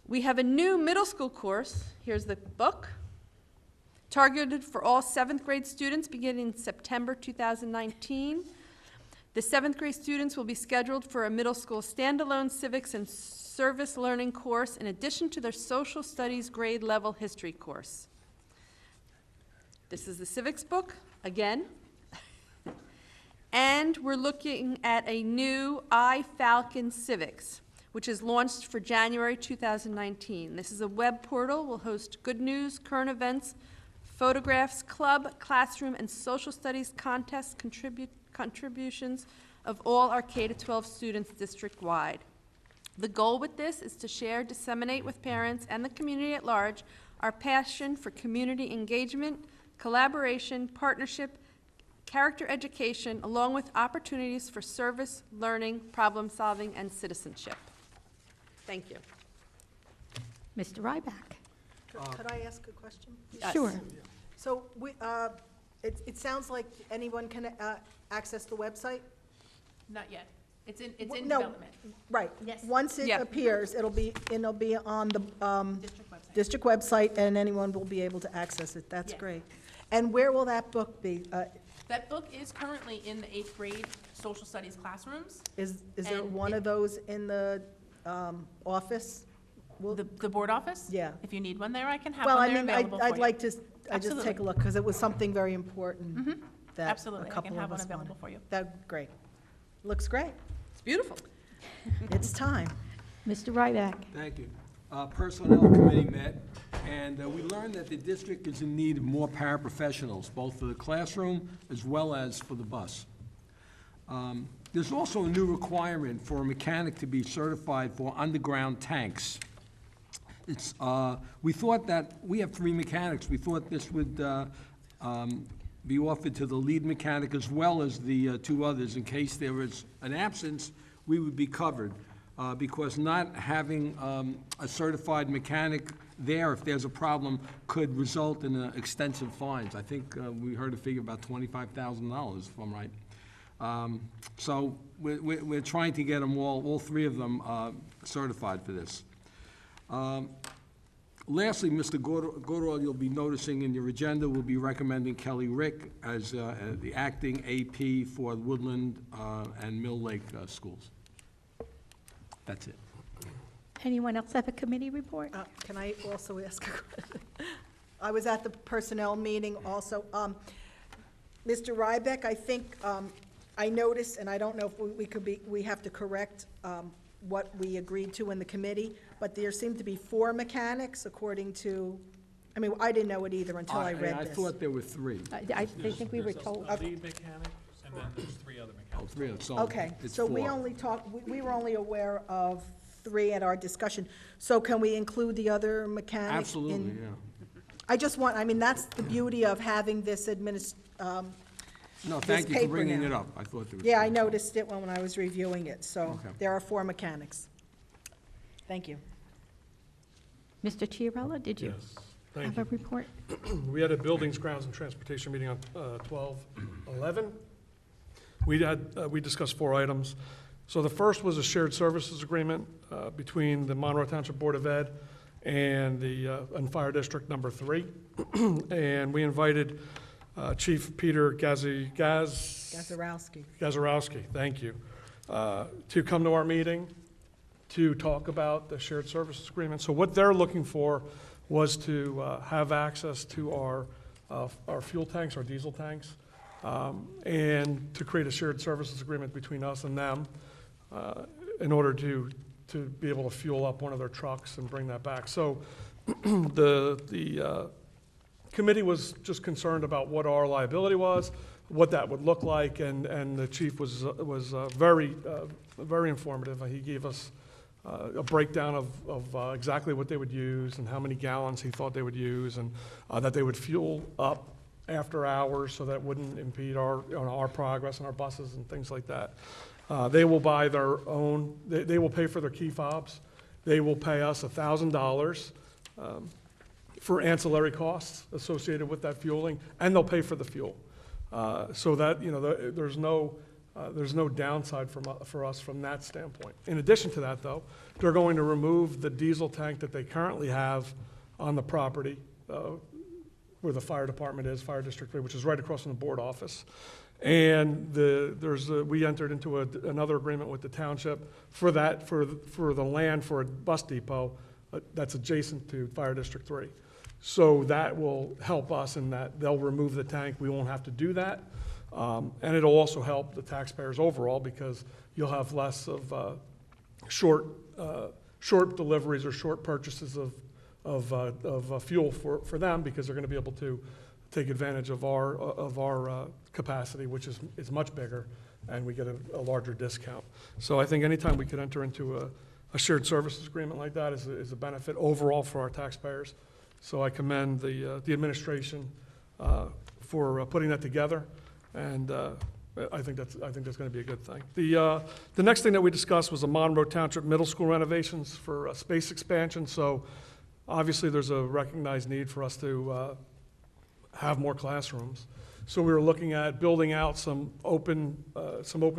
[SPEAKER 15] We have a new middle school course, here's the book, targeted for all 7th grade students beginning in September 2019. The 7th grade students will be scheduled for a middle school standalone civics and service learning course in addition to their social studies grade level history course. This is the civics book, again. And And we're looking at a new iFalcon Civics, which is launched for January 2019. This is a web portal, will host good news, current events, photographs, club, classroom, and social studies contests, contributions of all our K-12 students district-wide. The goal with this is to share, disseminate with parents and the community at large our passion for community engagement, collaboration, partnership, character education, along with opportunities for service, learning, problem-solving, and citizenship. Thank you.
[SPEAKER 1] Mr. Ryback.
[SPEAKER 17] Could I ask a question?
[SPEAKER 15] Yes.
[SPEAKER 1] Sure.
[SPEAKER 17] So it sounds like anyone can access the website?
[SPEAKER 5] Not yet. It's in
[SPEAKER 17] No,
[SPEAKER 5] development.
[SPEAKER 17] Right.
[SPEAKER 5] Yes.
[SPEAKER 17] Once it
[SPEAKER 15] Yeah.
[SPEAKER 17] appears, it'll be on the district website, and anyone will be able to access it. That's
[SPEAKER 5] Yes.
[SPEAKER 17] great. And where will that book be?
[SPEAKER 5] That book is currently in the 8th grade social studies classrooms.
[SPEAKER 17] Is there
[SPEAKER 5] And
[SPEAKER 17] one of those in the office?
[SPEAKER 5] The board office?
[SPEAKER 17] Yeah.
[SPEAKER 5] If you need one there, I can have
[SPEAKER 17] Well,
[SPEAKER 5] one
[SPEAKER 17] I
[SPEAKER 5] there
[SPEAKER 17] mean,
[SPEAKER 5] available for you.
[SPEAKER 17] I'd like to, I just
[SPEAKER 5] Absolutely.
[SPEAKER 17] take a look, because it was something very important that a
[SPEAKER 5] Absolutely, I can
[SPEAKER 17] couple
[SPEAKER 5] have
[SPEAKER 17] of
[SPEAKER 5] one
[SPEAKER 17] us
[SPEAKER 5] available
[SPEAKER 17] wanted.
[SPEAKER 5] for you.
[SPEAKER 17] That's great. Looks great.
[SPEAKER 15] It's beautiful.
[SPEAKER 17] It's time.
[SPEAKER 1] Mr. Ryback.
[SPEAKER 18] Thank you. Personnel Committee met, and we learned that the district is in need of more paraprofessionals, both for the classroom as well as for the bus. There's also a new requirement for a mechanic to be certified for underground tanks. It's, we thought that, we have 3 mechanics, we thought this would be offered to the lead mechanic as well as the 2 others. In case there was an absence, we would be covered. Because not having a certified mechanic there, if there's a problem, could result in extensive fines. I think we heard a figure about $25,000, if I'm right. So we're trying to get them all 3 of them certified for this. Lastly, Mr. Goodall, you'll be noticing in your agenda, will be recommending Kelly Rick as the acting AP for Woodland and Mill Lake schools. That's it.
[SPEAKER 1] Anyone else have a committee report?
[SPEAKER 17] Can I also ask a question? I was at the personnel meeting also. Mr. Rybeck, I think I noticed, and I don't know if we have to correct what we agreed to in the committee, but there seemed to be 4 mechanics according to, I mean, I didn't know it either until I read
[SPEAKER 18] I
[SPEAKER 17] this.
[SPEAKER 18] thought there were 3.
[SPEAKER 1] I think we were told.
[SPEAKER 3] There's a lead mechanic, and then there's 3 other mechanics.
[SPEAKER 18] Oh, 3, so
[SPEAKER 17] Okay,
[SPEAKER 18] it's
[SPEAKER 17] so
[SPEAKER 18] 4.
[SPEAKER 17] we were only aware of 3 at our discussion. So can we include the other mechanic?
[SPEAKER 18] Absolutely, yeah.
[SPEAKER 17] I just want, I mean, that's the beauty of having this
[SPEAKER 18] No,
[SPEAKER 17] this
[SPEAKER 18] thank you for
[SPEAKER 17] paper
[SPEAKER 18] bringing
[SPEAKER 17] now.
[SPEAKER 18] it up. I thought there was.
[SPEAKER 17] Yeah, I
[SPEAKER 18] 3.
[SPEAKER 17] noticed it when I was reviewing it, so
[SPEAKER 18] Okay.
[SPEAKER 17] there are 4 mechanics. Thank you.
[SPEAKER 1] Mr. Chiarella, did you
[SPEAKER 19] Yes, thank
[SPEAKER 1] have a report?
[SPEAKER 19] We had a Buildings, Grounds, and Transportation meeting on 12/11. We discussed 4 items. So the first was a shared services agreement between the Monroe Township Board of Ed and and Fire District Number 3. And we invited Chief Peter Gazarowski, thank you, to come to our meeting to talk about the shared services agreement. So what they're looking for was to have access to our fuel tanks, our diesel tanks, and to create a shared services agreement between us and them in order to be able to fuel up one of their trucks and bring that back. So the committee was just concerned about what our liability was, what that would look like, and the chief was very informative. He gave us a breakdown of exactly what they would use and how many gallons he thought they would use, and that they would fuel up after hours so that it wouldn't impede our progress on our buses and things like that. They will buy their own, they will pay for their key fobs. They will pay us $1,000 for ancillary costs associated with that fueling, and they'll pay for the fuel. So that, there's no downside for us from that standpoint. In addition to that, though, they're going to remove the diesel tank that they currently have on the property where the fire department is, Fire District 3, which is right across from the board office. And we entered into another agreement with the township for the land for a bus depot that's adjacent to Fire District 3. So that will help us in that they'll remove the tank. We won't have to do that. And it'll also help the taxpayers overall because you'll have less of short deliveries or short purchases of fuel for them because they're going to be able to take advantage of our capacity, which is much bigger, and we get a larger discount. So I think anytime we could enter into a shared services agreement like that is a benefit overall for our taxpayers. So I commend the administration for putting that together, and I think that's going to be a good thing. The next thing that we discussed was the Monroe Township Middle School renovations for space expansion. So obviously there's a recognized need for us to have more classrooms. So we were looking at building out some open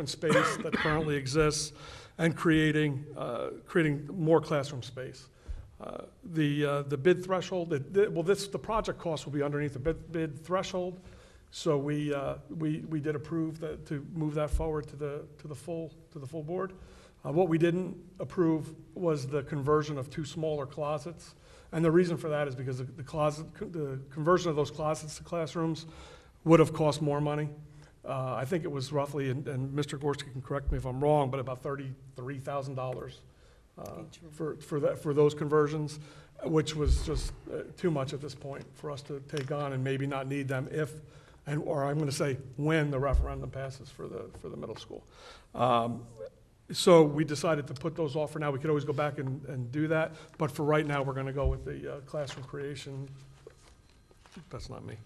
[SPEAKER 19] space that currently exists and creating more classroom space. The bid threshold, the project cost will be underneath the bid threshold. So we did approve to move that forward to the full board. What we didn't approve was the conversion of 2 smaller closets. And the reason for that is because the conversion of those closets to classrooms would have cost more money. I think it was roughly, and Mr. Gorski can correct me if I'm wrong, but about $33,000 for those conversions, which was just too much at this point for us to take on and maybe not need them or I'm going to say when the referendum passes for the middle school. So we decided to put those off for now. We could always go back and do that, but for right now, we're going to go with the classroom creation. That's not me.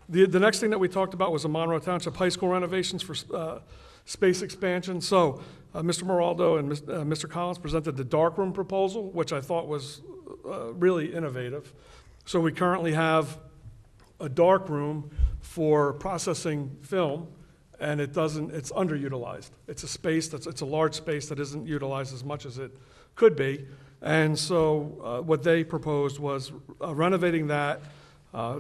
[SPEAKER 19] The next thing that we talked about was the Monroe Township High School renovations for space expansion. So Mr. Moraldo and Mr. Collins presented the darkroom proposal, which I thought was really innovative. So we currently have a darkroom for processing film, and it's underutilized. It's a large space that isn't utilized as much as it could be. And so what they proposed was renovating that,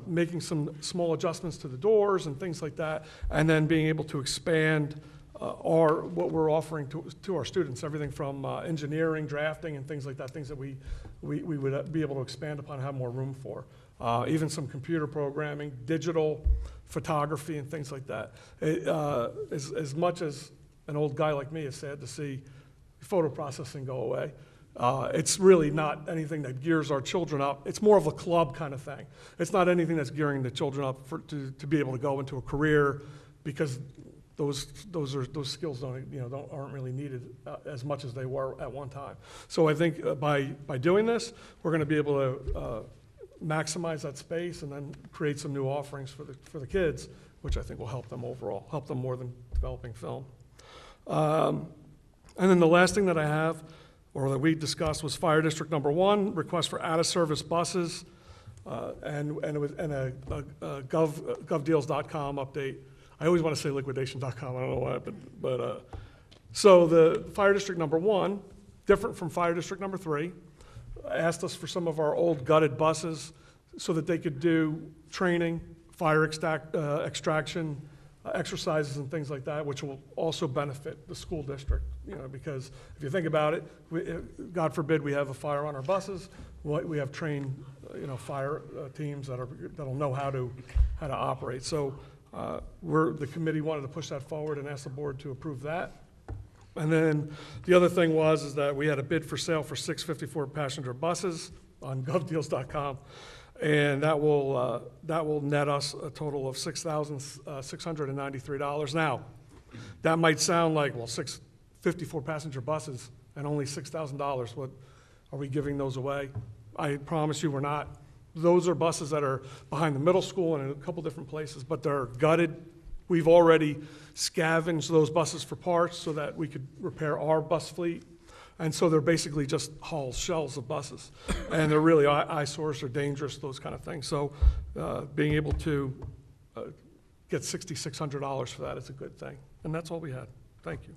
[SPEAKER 19] making some small adjustments to the doors and things like that, and then being able to expand what we're offering to our students, everything from engineering, drafting, and things like that, things that we would be able to expand upon and have more room for. Even some computer programming, digital photography, and things like that. As much as an old guy like me is sad to see photo processing go away, it's really not anything that gears our children up. It's more of a club kind of thing. It's not anything that's gearing the children up to be able to go into a career, because those skills aren't really needed as much as they were at one time. So I think by doing this, we're going to be able to maximize that space and then create some new offerings for the kids, which I think will help them overall, help them more than developing film. And then the last thing that I have, or that we discussed, was Fire District Number 1, request for out-of-service buses, and a govdeals.com update. I always want to say liquidation.com, I don't know why, but so the Fire District Number 1, different from Fire District Number 3, asked us for some of our old gutted buses so that they could do training, fire extraction, exercises and things like that, which will also benefit the school district, because if you think about it, God forbid we have a fire on our buses, we have trained, fire teams that'll know how to operate. So the committee wanted to push that forward and ask the board to approve that. And then the other thing is that we had a bid for sale for 6 54-passenger buses on govdeals.com, and that will net us a total of $6,693. Now, that might sound like, 6 54-passenger buses and only $6,000. What, are we giving those away? I promise you we're not. Those are buses that are behind the middle school and in a couple different places, but they're gutted. We've already scavenged those buses for parts so that we could repair our bus fleet. And so they're basically just shells of buses. And they're really eyesores, they're dangerous, those kind of things. So being able to get $6,600 for that is a good thing. And that's all we had. Thank you.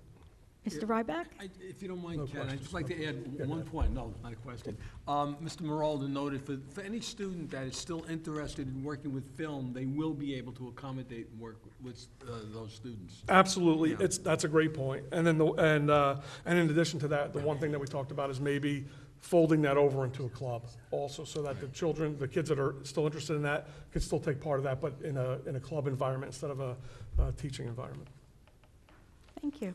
[SPEAKER 1] Mr. Ryback?
[SPEAKER 18] If you don't mind,
[SPEAKER 19] No
[SPEAKER 18] Ken, I'd
[SPEAKER 19] questions.
[SPEAKER 18] just like to add one point. No, not a question. Mr. Moraldo noted for any student that is still interested in working with film, they will be able to accommodate and work with those students.
[SPEAKER 19] Absolutely,
[SPEAKER 18] Yeah.
[SPEAKER 19] that's a great point. And then and in addition to that, the one thing that we talked about is maybe folding that over into a club also, so that the kids that are still interested in that can still take part of that, but in a club environment instead of a teaching environment.
[SPEAKER 1] Thank you.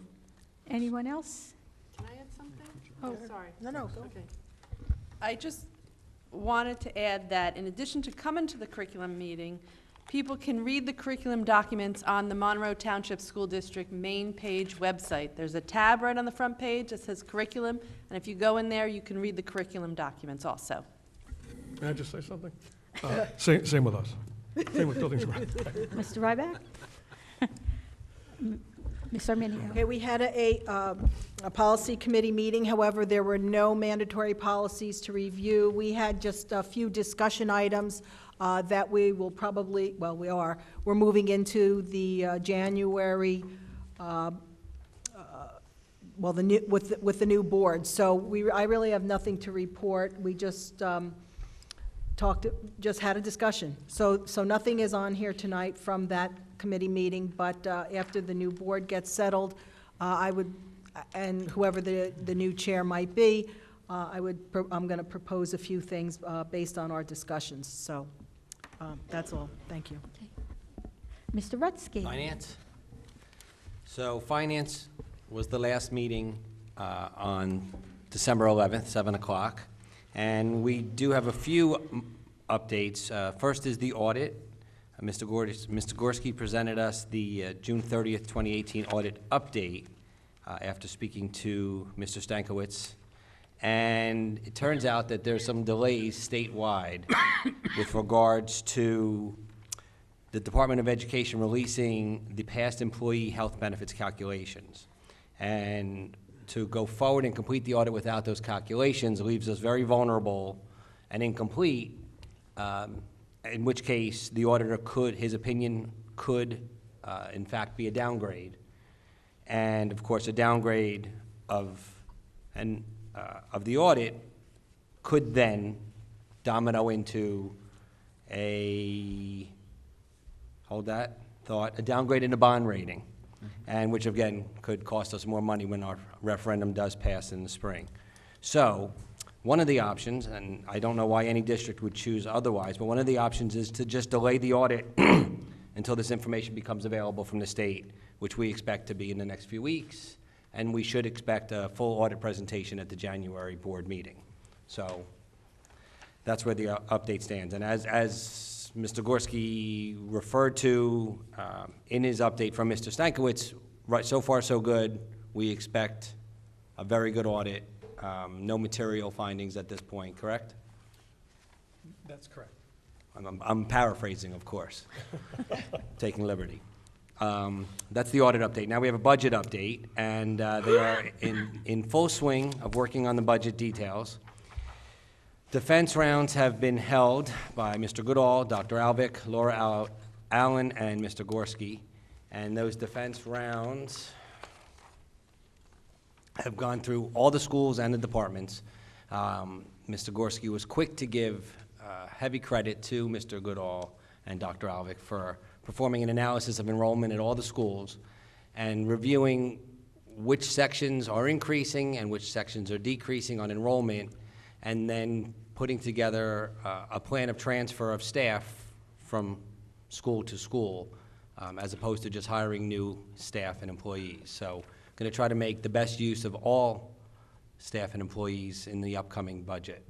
[SPEAKER 1] Anyone else?
[SPEAKER 15] Can I add something?
[SPEAKER 1] Oh,
[SPEAKER 15] Sorry.
[SPEAKER 17] No, go.
[SPEAKER 15] Okay. I just wanted to add that in addition to coming to the curriculum meeting, people can read the curriculum documents on the Monroe Township School District main page website. There's a tab right on the front page that says curriculum, and if you go in there, you can read the curriculum documents also.
[SPEAKER 19] May I just say something? Same with us. Same with buildings.
[SPEAKER 1] Mr. Ryback? Ms. Arminio?
[SPEAKER 17] Okay, we had a policy committee meeting. However, there were no mandatory policies to review. We had just a few discussion items that we will probably, well, we're moving into the January, with the new board. So I really have nothing to report. We just just had a discussion. So nothing is on here tonight from that committee meeting, but after the new board gets settled, I would, and whoever the new chair might be, I'm going to propose a few things based on our discussions. So that's all. Thank you.
[SPEAKER 1] Mr. Rutsky?
[SPEAKER 16] Finance. So Finance was the last meeting on December 11th, 7 o'clock. And we do have a few updates. First is the audit. Mr. Gorski presented us the June 30th, 2018 audit update after speaking to Mr. Stankiewicz. And it turns out that there's some delays statewide with regards to the Department of Education releasing the past employee health benefits calculations. And to go forward and complete the audit without those calculations leaves us very vulnerable and incomplete, in which case the auditor his opinion could, in fact, be a downgrade. And of course, a downgrade of the audit could then domino into a downgrade in the bond rating, and which again could cost us more money when our referendum does pass in the spring. So one of the options, and I don't know why any district would choose otherwise, but one of the options is to just delay the audit until this information becomes available from the state, which we expect to be in the next few weeks, and we should expect a full audit presentation at the January board meeting. So that's where the update stands. And as Mr. Gorski referred to in his update from Mr. Stankiewicz, right, so far so good. We expect a very good audit. No material findings at this point, correct?
[SPEAKER 19] That's correct.
[SPEAKER 16] I'm paraphrasing, of course, taking liberty. That's the audit update. Now we have a budget update, and they are in full swing of working on the budget details. Defense rounds have been held by Mr. Goodall, Dr. Alvick, Laura Allen, and Mr. Gorski. And those defense rounds have gone through all the schools and the departments. Mr. Gorski was quick to give heavy credit to Mr. Goodall and Dr. Alvick for performing an analysis of enrollment at all the schools and reviewing which sections are increasing and which sections are decreasing on enrollment, and then putting together a plan of transfer of staff from school to school, as opposed to just hiring new staff and employees. So going to try to make the best use of all staff and employees in the upcoming budget.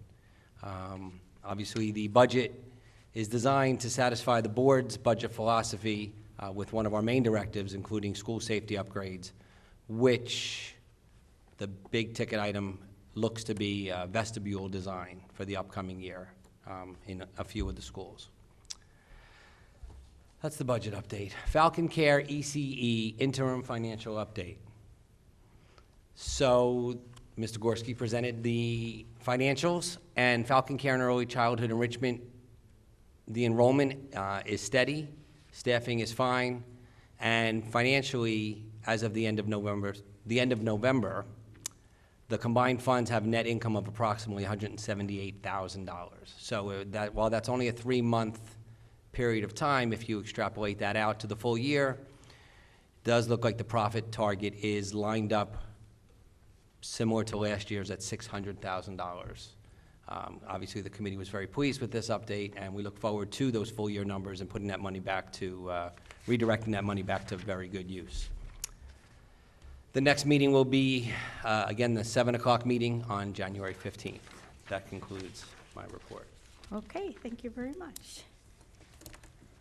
[SPEAKER 16] Obviously, the budget is designed to satisfy the board's budget philosophy with one of our main directives, including school safety upgrades, which the big ticket item looks to be vestibule design for the upcoming year in a few of the schools. That's the budget update. Falcon Care ECE interim financial update. So Mr. Gorski presented the financials, and Falcon Care and Early Childhood Enrichment, the enrollment is steady, staffing is fine, and financially, as of the end of November, the combined funds have net income of approximately $178,000. So that, while that's only a 3-month period of time, if you extrapolate that out to the full year, it does look like the profit target is lined up similar to last year's at $600,000. Obviously, the committee was very pleased with this update, and we look forward to those full year numbers and putting that money back to, redirecting that money back to very good use. The next meeting will be, again, the 7 o'clock meeting on January 15th. That concludes my report.
[SPEAKER 1] Okay, thank you very much.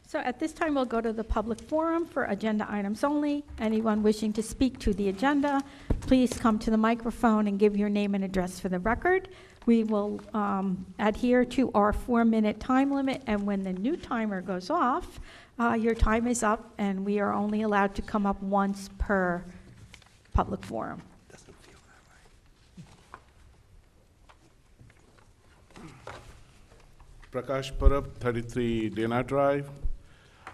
[SPEAKER 1] So at this time, we'll go to the public forum for agenda items only. Anyone wishing to speak to the agenda, please come to the microphone and give your name and address for the record. We will adhere to our 4-minute time limit, and when the new timer goes off, your time is up, and we are only allowed to come up once per public forum.
[SPEAKER 20] Prakash Parab, 33 Dana Drive.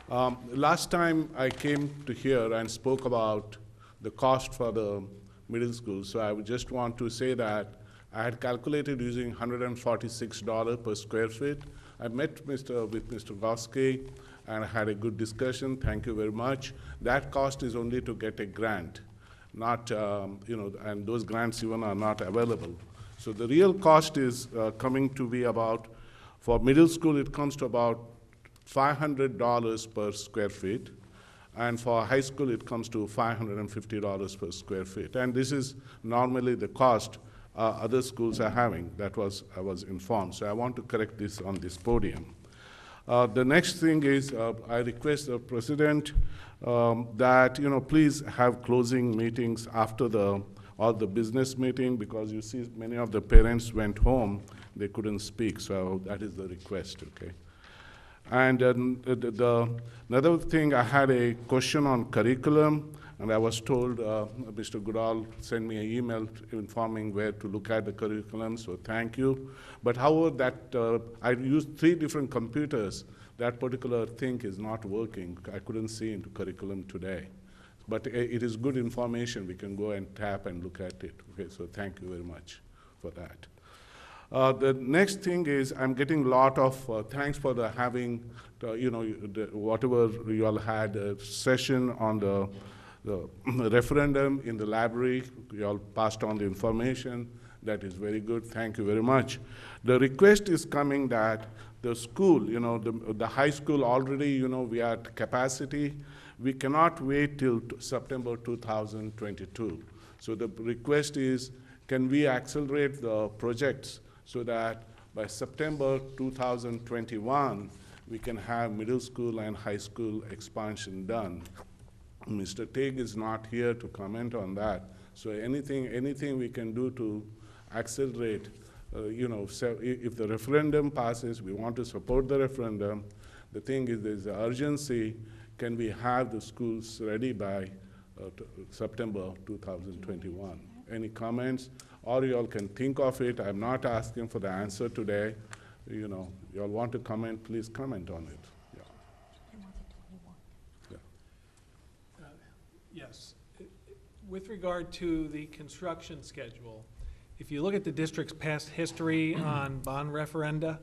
[SPEAKER 20] Last time I came to here and spoke about the cost for the middle school, so I would just want to say that I had calculated using $146 per square feet. I met with Mr. Goske and I had a good discussion. Thank you very much. That cost is only to get a grant, not, and those grants even are not available. So the real cost is coming to be about, for middle school, it comes to about $500 per square feet. And for high school, it comes to $550 per square feet. And this is normally the cost other schools are having. That was, I was informed. So I want to correct this on this podium. The next thing is I request the president that, please have closing meetings after all the business meeting, because you see many of the parents went home, they couldn't speak. So that is the request, okay? And another thing, I had a question on curriculum, and I was told Mr. Goodall sent me an email informing where to look at the curriculum, so thank you. But however, that I used 3 different computers. That particular thing is not working. I couldn't see into curriculum today. But it is good information. We can go and tap and look at it. Okay, so thank you very much for that. The next thing is I'm getting a lot of thanks for having, whatever you all had a session on the referendum in the library. You all passed on the information. That is very good. Thank you very much. The request is coming that the school, the high school already, we are at capacity. We cannot wait till September 2022. So the request is, can we accelerate the projects so that by September 2021, we can have middle school and high school expansion done. Mr. Teague is not here to comment on that. So anything we can do to accelerate, so if the referendum passes, we want to support the referendum. The thing is, there's an urgency. Can we have the schools ready by September 2021? Any comments? Or you all can think of it. I'm not asking for the answer today. You all want to comment, please comment on it.
[SPEAKER 3] Yes. With regard to the construction schedule, if you look at the district's past history on bond referenda,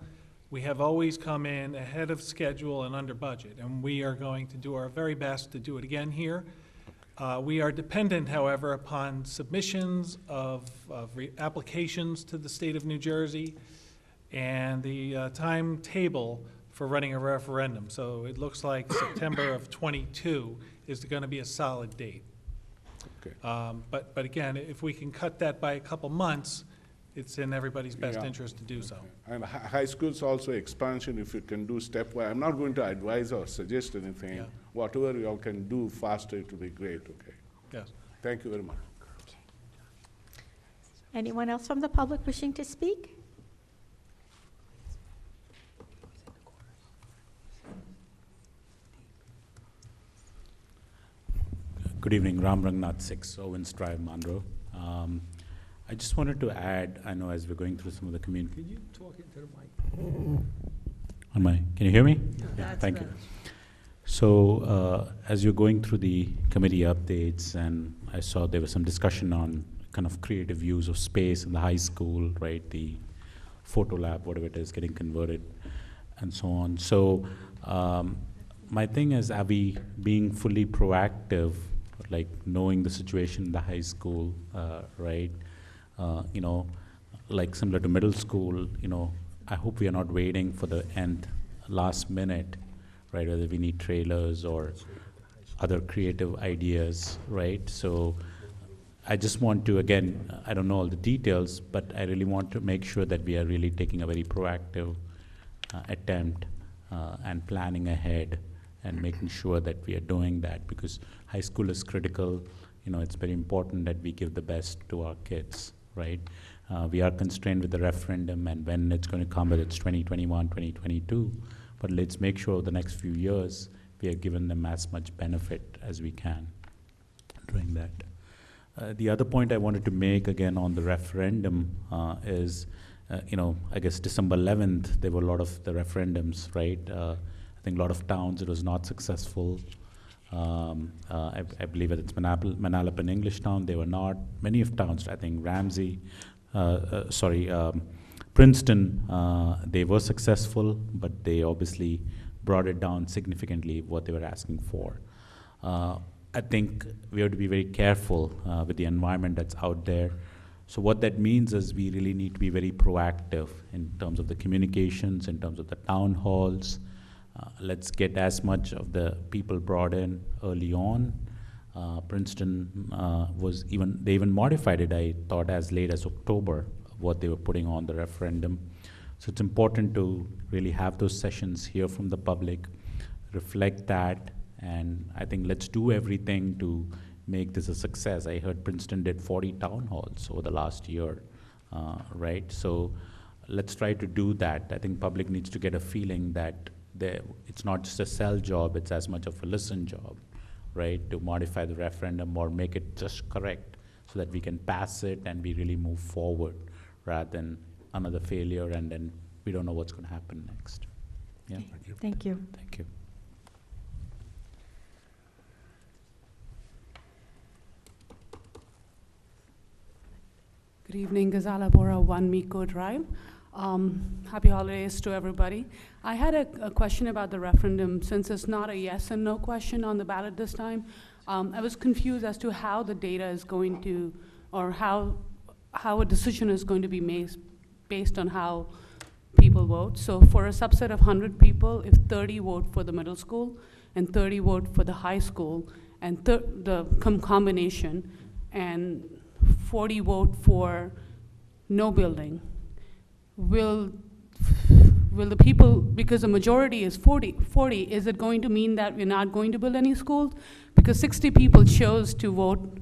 [SPEAKER 3] we have always come in ahead of schedule and under budget, and we are going to do our very best to do it again here. We are dependent, however, upon submissions of applications to the state of New Jersey and the timetable for running a referendum. So it looks like September of '22 is going to be a solid date.
[SPEAKER 20] Okay.
[SPEAKER 3] But again, if we can cut that by a couple months, it's in everybody's best interest to do so.
[SPEAKER 20] And high schools also expansion, if you can do stepwise. I'm not going to advise or suggest anything.
[SPEAKER 3] Yeah.
[SPEAKER 20] Whatever you all can do faster, it will be great, okay?
[SPEAKER 3] Yes.
[SPEAKER 20] Thank you very much.
[SPEAKER 1] Anyone else from the public wishing to speak?
[SPEAKER 21] Good evening, Ram Rangnath, 6 Owens Drive, Monroe. I just wanted to add, I know as we're going through some of the community.
[SPEAKER 18] Can you talk into the mic?
[SPEAKER 21] Can you hear me?
[SPEAKER 18] Yeah,
[SPEAKER 21] thank you. So as you're going through the committee updates, and I saw there was some discussion on kind of creative use of space in the high school, right? The photo lab, whatever it is, getting converted, and so on. So my thing is, are we being fully proactive, like knowing the situation in the high school, right? you know, like similar to middle school, you know, I hope we are not waiting for the end, last minute, right? Whether we need trailers or other creative ideas, right? So I just want to, again, I don't know all the details, but I really want to make sure that we are really taking a very proactive attempt and planning ahead and making sure that we are doing that, because high school is critical. You know, it's very important that we give the best to our kids, right? We are constrained with the referendum and when it's going to come, whether it's 2021, 2022, but let's make sure the next few years we are giving them as much benefit as we can doing that. The other point I wanted to make again on the referendum is, you know, I guess December 11th, there were a lot of the referendums, right? I think a lot of towns, it was not successful. I believe that it's Manalapan English Town, they were not. Many of towns, I think Princeton, they were successful, but they obviously brought it down significantly what they were asking for. I think we have to be very careful with the environment that's out there. So what that means is we really need to be very proactive in terms of the communications, in terms of the town halls. Let's get as much of the people brought in early on. Princeton they even modified it, I thought, as late as October, what they were putting on the referendum. So it's important to really have those sessions, hear from the public, reflect that, and I think let's do everything to make this a success. I heard Princeton did 40 town halls over the last year, right? So let's try to do that. I think public needs to get a feeling that it's not just a sell job, it's as much of a listen job, right? To modify the referendum or make it just correct so that we can pass it and we really move forward rather than another failure and then we don't know what's going to happen next. Yeah.
[SPEAKER 1] Thank you.
[SPEAKER 21] Thank you.
[SPEAKER 8] Good evening, Gazala Bora, 1 Miko Drive. Happy holidays to everybody. I had a question about the referendum. Since it's not a yes and no question on the ballot this time, I was confused as to how the data is going to, or how a decision is going to be made based on how people vote. So for a subset of 100 people, if 30 vote for the middle school and 30 vote for the high school, and the combination, and 40 vote for no building, will the people, because the majority is 40, is it going to mean that we're not going to build any schools? Because 60 people chose to vote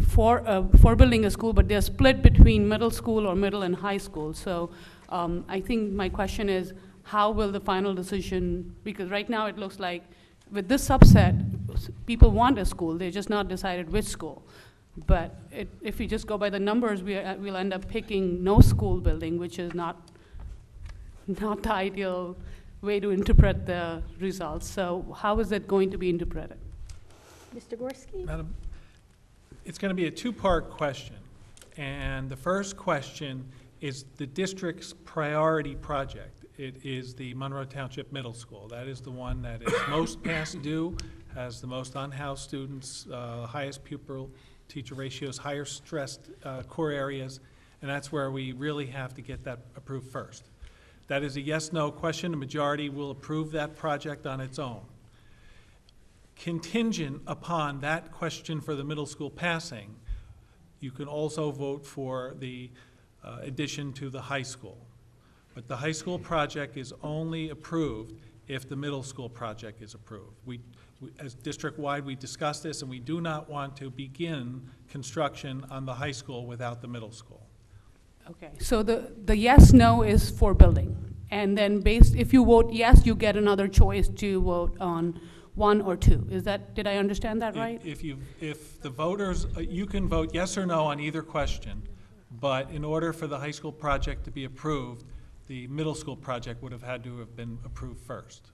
[SPEAKER 8] for building a school, but they're split between middle school or middle and high school. So I think my question is, how will the final decision, because right now it looks like with this subset, people want a school, they're just not decided which school. But if we just go by the numbers, we'll end up picking no school building, which is not the ideal way to interpret the results. So how is it going to be interpreted?
[SPEAKER 1] Mr. Gorski?
[SPEAKER 3] Madam, it's going to be a two-part question. And the first question is the district's priority project. It is the Monroe Township Middle School. That is the one that is most past due, has the most unhoused students, highest pupil teacher ratios, higher stressed core areas, and that's where we really have to get that approved first. That is a yes-no question. The majority will approve that project on its own. Contingent upon that question for the middle school passing, you can also vote for the addition to the high school. But the high school project is only approved if the middle school project is approved. As district-wide, we discussed this, and we do not want to begin construction on the high school without the middle school.
[SPEAKER 8] Okay, so the yes/no is for building, and then if you vote yes, you get another choice to vote on 1 or 2. Did I understand that right?
[SPEAKER 3] If the voters, you can vote yes or no on either question, but in order for the high school project to be approved, the middle school project would have had to have been approved first.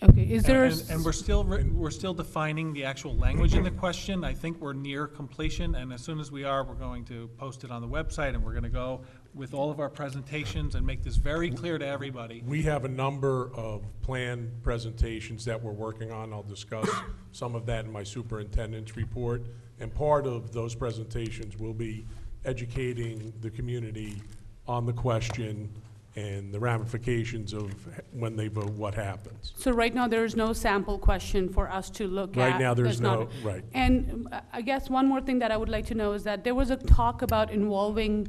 [SPEAKER 8] Okay, is there
[SPEAKER 3] and we're still defining the actual language in the question. I think we're near completion, and as soon as we are, we're going to post it on the website, and we're going to go with all of our presentations and make this very clear to everybody.
[SPEAKER 12] We have a number of planned presentations that we're working on. I'll discuss some of that in my superintendent's report, and part of those presentations will be educating the community on the question and the ramifications of when they vote, what happens.
[SPEAKER 8] So right now, there is no sample question for us to look at?
[SPEAKER 12] Right now, there's no,
[SPEAKER 8] not-
[SPEAKER 12] right.
[SPEAKER 8] And I guess one more thing that I would like to know is that there was a talk about involving,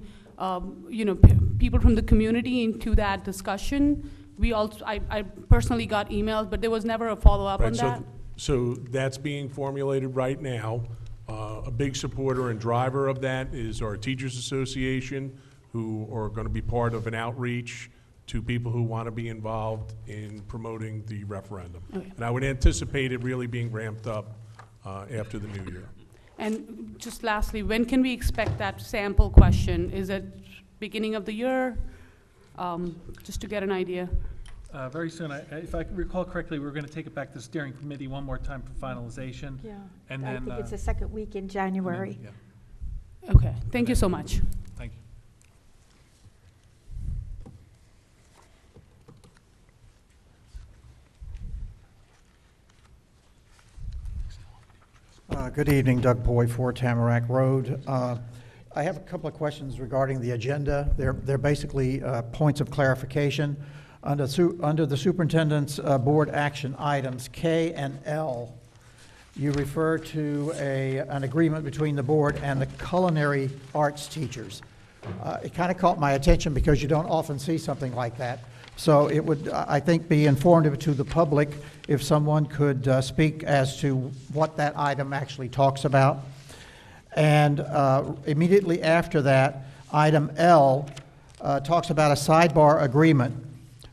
[SPEAKER 8] people from the community into that discussion. I personally got emails, but there was never a follow-up on
[SPEAKER 12] Right,
[SPEAKER 8] that?
[SPEAKER 12] so that's being formulated right now. A big supporter and driver of that is our Teachers Association, who are going to be part of an outreach to people who want to be involved in promoting the referendum.
[SPEAKER 8] Okay.
[SPEAKER 12] And I would anticipate it really being ramped up after the new year.
[SPEAKER 8] And just lastly, when can we expect that sample question? Is it beginning of the year? Just to get an idea.
[SPEAKER 3] Very soon. If I recall correctly, we're going to take it back to the steering committee one more time for finalization.
[SPEAKER 1] Yeah,
[SPEAKER 3] And
[SPEAKER 1] I
[SPEAKER 3] then,
[SPEAKER 1] think it's the second week in January.
[SPEAKER 3] yeah.
[SPEAKER 8] Okay, thank you so much.
[SPEAKER 3] Thank you.
[SPEAKER 7] Good evening, Doug Boyd, 4 Tamarack Road. I have a couple of questions regarding the agenda. They're basically points of clarification. Under the superintendent's board action items K and L, you refer to an agreement between the board and the culinary arts teachers. It kind of caught my attention because you don't often see something like that. So it would, I think, be informative to the public if someone could speak as to what that item actually talks about. And immediately after that, item L talks about a sidebar agreement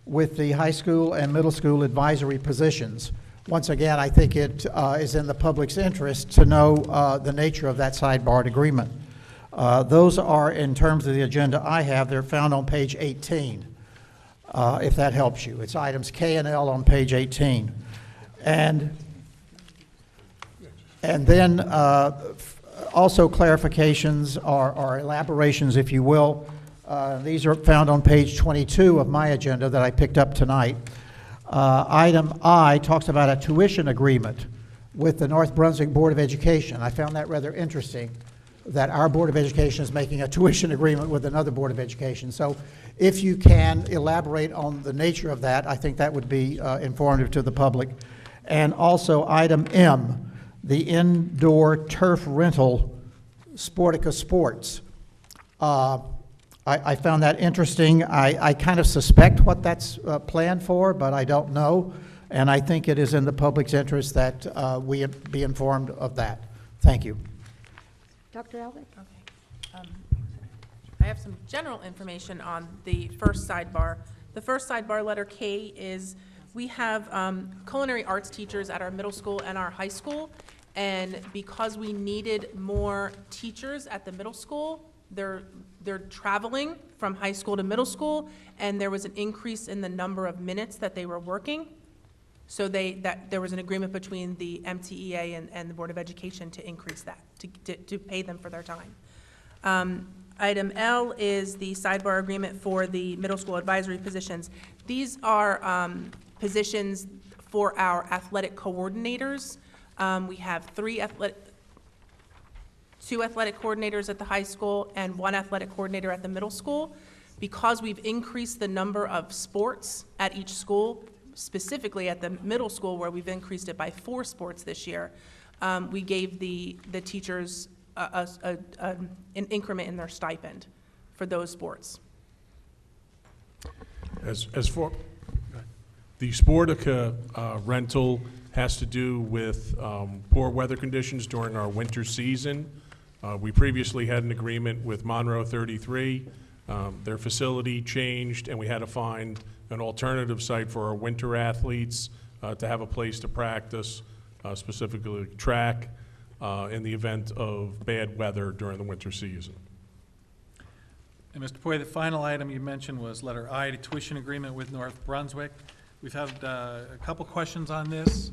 [SPEAKER 7] with the high school and middle school advisory positions. Once again, I think it is in the public's interest to know the nature of that sidebar agreement. Those are, in terms of the agenda I have, they're found on page 18. If that helps you. It's items K and L on page 18. And then also clarifications or elaborations, if you will. These are found on page 22 of my agenda that I picked up tonight. Item I talks about a tuition agreement with the North Brunswick Board of Education. I found that rather interesting, that our Board of Education is making a tuition agreement with another Board of Education. So if you can elaborate on the nature of that, I think that would be informative to the public. And also item M, the indoor turf rental Sportica Sports. I found that interesting. I kind of suspect what that's planned for, but I don't know. And I think it is in the public's interest that we be informed of that. Thank you.
[SPEAKER 1] Dr. Alvick?
[SPEAKER 5] Okay. I have some general information on the first sidebar. The first sidebar, letter K, is we have culinary arts teachers at our middle school and our high school, and because we needed more teachers at the middle school, they're traveling from high school to middle school, and there was an increase in the number of minutes that they were working. So there was an agreement between the MTEA and the Board of Education to increase that, to pay them for their time. Item L is the sidebar agreement for the middle school advisory positions. These are positions for our athletic coordinators. We have two athletic coordinators at the high school and 1 athletic coordinator at the middle school. Because we've increased the number of sports at each school, specifically at the middle school where we've increased it by 4 sports this year, we gave the teachers an increment in their stipend for those sports.
[SPEAKER 12] As for the Sportica rental has to do with poor weather conditions during our winter season. We previously had an agreement with Monroe 33. Their facility changed, and we had to find an alternative site for our winter athletes to have a place to practice, specifically track, in the event of bad weather during the winter season.
[SPEAKER 3] And Mr. Poy, the final item you mentioned was letter I, the tuition agreement with North Brunswick. We've had a couple questions on this,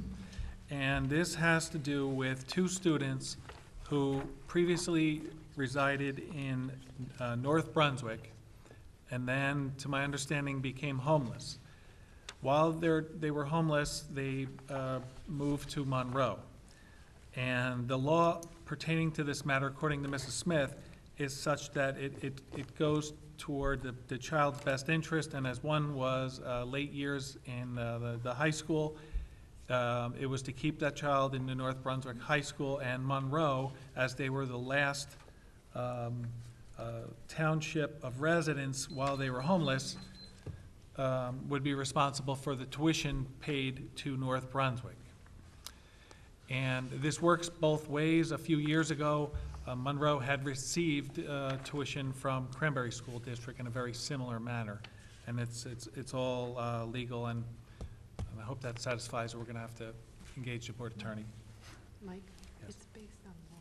[SPEAKER 3] and this has to do with 2 students who previously resided in North Brunswick and then, to my understanding, became homeless. While they were homeless, they moved to Monroe. And the law pertaining to this matter, according to Mrs. Smith, is such that it goes toward the child's best interest, and as one was late years in the high school, it was to keep that child in the North Brunswick High School, and Monroe, as they were the last township of residents while they were homeless, would be responsible for the tuition paid to North Brunswick. And this works both ways. A few years ago, Monroe had received tuition from Cranberry School District in a very similar manner. And it's all legal, and I hope that satisfies. We're going to have to engage the board attorney.
[SPEAKER 15] Mike,
[SPEAKER 3] Yes.
[SPEAKER 15] it's based on law,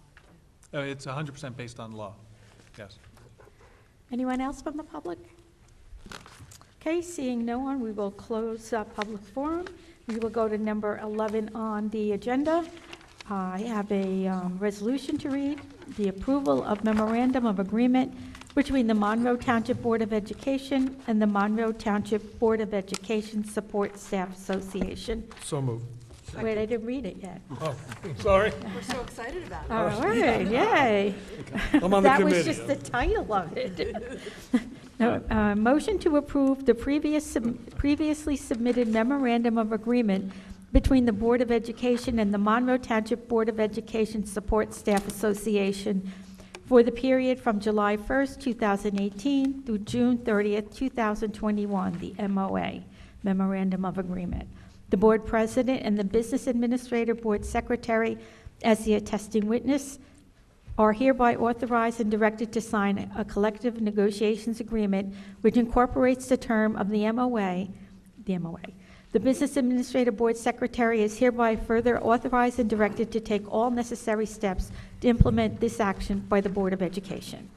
[SPEAKER 15] too.
[SPEAKER 3] It's 100% based on law, yes.
[SPEAKER 1] Anyone else from the public? Okay, seeing no one, we will close public forum. We will go to number 11 on the agenda. I have a resolution to read, the approval of memorandum of agreement between the Monroe Township Board of Education and the Monroe Township Board of Education Support Staff Association.
[SPEAKER 19] So moved.
[SPEAKER 1] Wait, I didn't read it yet.
[SPEAKER 19] Oh, sorry.
[SPEAKER 15] We're so excited about it.
[SPEAKER 1] All right, yay.
[SPEAKER 19] I'm on the
[SPEAKER 1] That was
[SPEAKER 19] committee.
[SPEAKER 1] just the title of it. No, motion to approve the previously submitted memorandum of agreement between the Board of Education and the Monroe Township Board of Education Support Staff Association for the period from July 1st, 2018 through June 30th, 2021, the MOA, Memorandum of Agreement. The Board President and the Business Administrator Board Secretary, as the attesting witness, are hereby authorized and directed to sign a collective negotiations agreement which incorporates the term of the MOA. The Business Administrator Board Secretary is hereby further authorized and directed to take all necessary steps to implement this action by the Board of Education.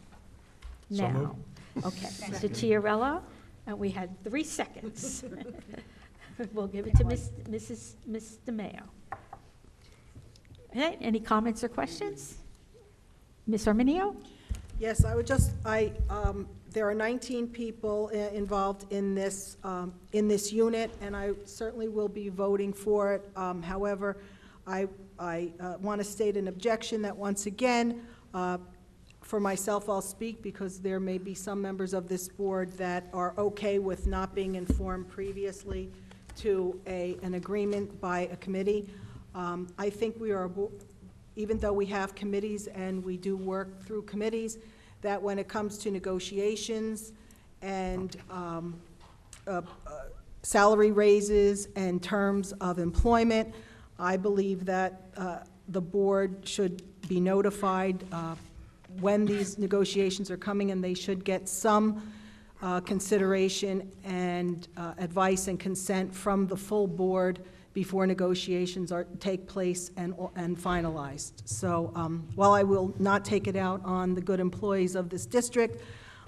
[SPEAKER 19] So
[SPEAKER 1] Now,
[SPEAKER 19] moved.
[SPEAKER 1] okay, Mr. Chiarella, and we had 3 seconds. We'll give it to Ms. DeMayo. Okay, any comments or questions? Ms. Arminio?
[SPEAKER 17] Yes, I would just, there are 19 people involved in this unit, and I certainly will be voting for it. However, I want to state an objection that, once again, for myself, I'll speak because there may be some members of this board that are okay with not being informed previously to an agreement by a committee. I think we are, even though we have committees and we do work through committees, that when it comes to negotiations and salary raises and terms of employment, I believe that the board should be notified when these negotiations are coming, and they should get some consideration and advice and consent from the full board before negotiations take place and finalized. So while I will not take it out on the good employees of this district,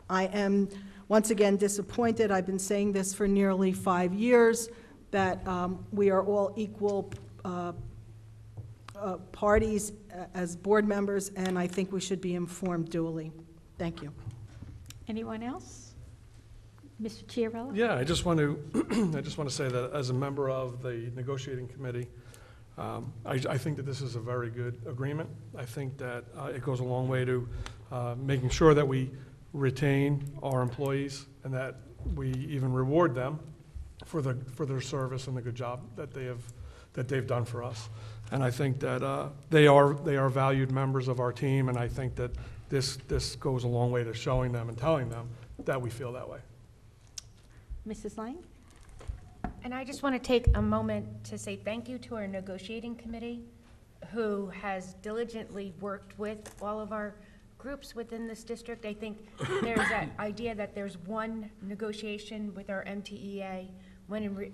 [SPEAKER 17] I am once again disappointed. I've been saying this for nearly 5 years, that we are all equal parties as board members, and I think we should be informed duly. Thank you.
[SPEAKER 1] Anyone else? Mr. Chiarella?
[SPEAKER 19] Yeah, I just want to say that as a member of the negotiating committee, I think that this is a very good agreement. I think that it goes a long way to making sure that we retain our employees and that we even reward them for their service and the good job that they've done for us. And I think that they are valued members of our team, and I think that this goes a long way to showing them and telling them that we feel that way.
[SPEAKER 1] Mrs. Lang?
[SPEAKER 9] And I just want to take a moment to say thank you to our negotiating committee, who has diligently worked with all of our groups within this district. I think there's that idea that there's one negotiation with our MTEA, when in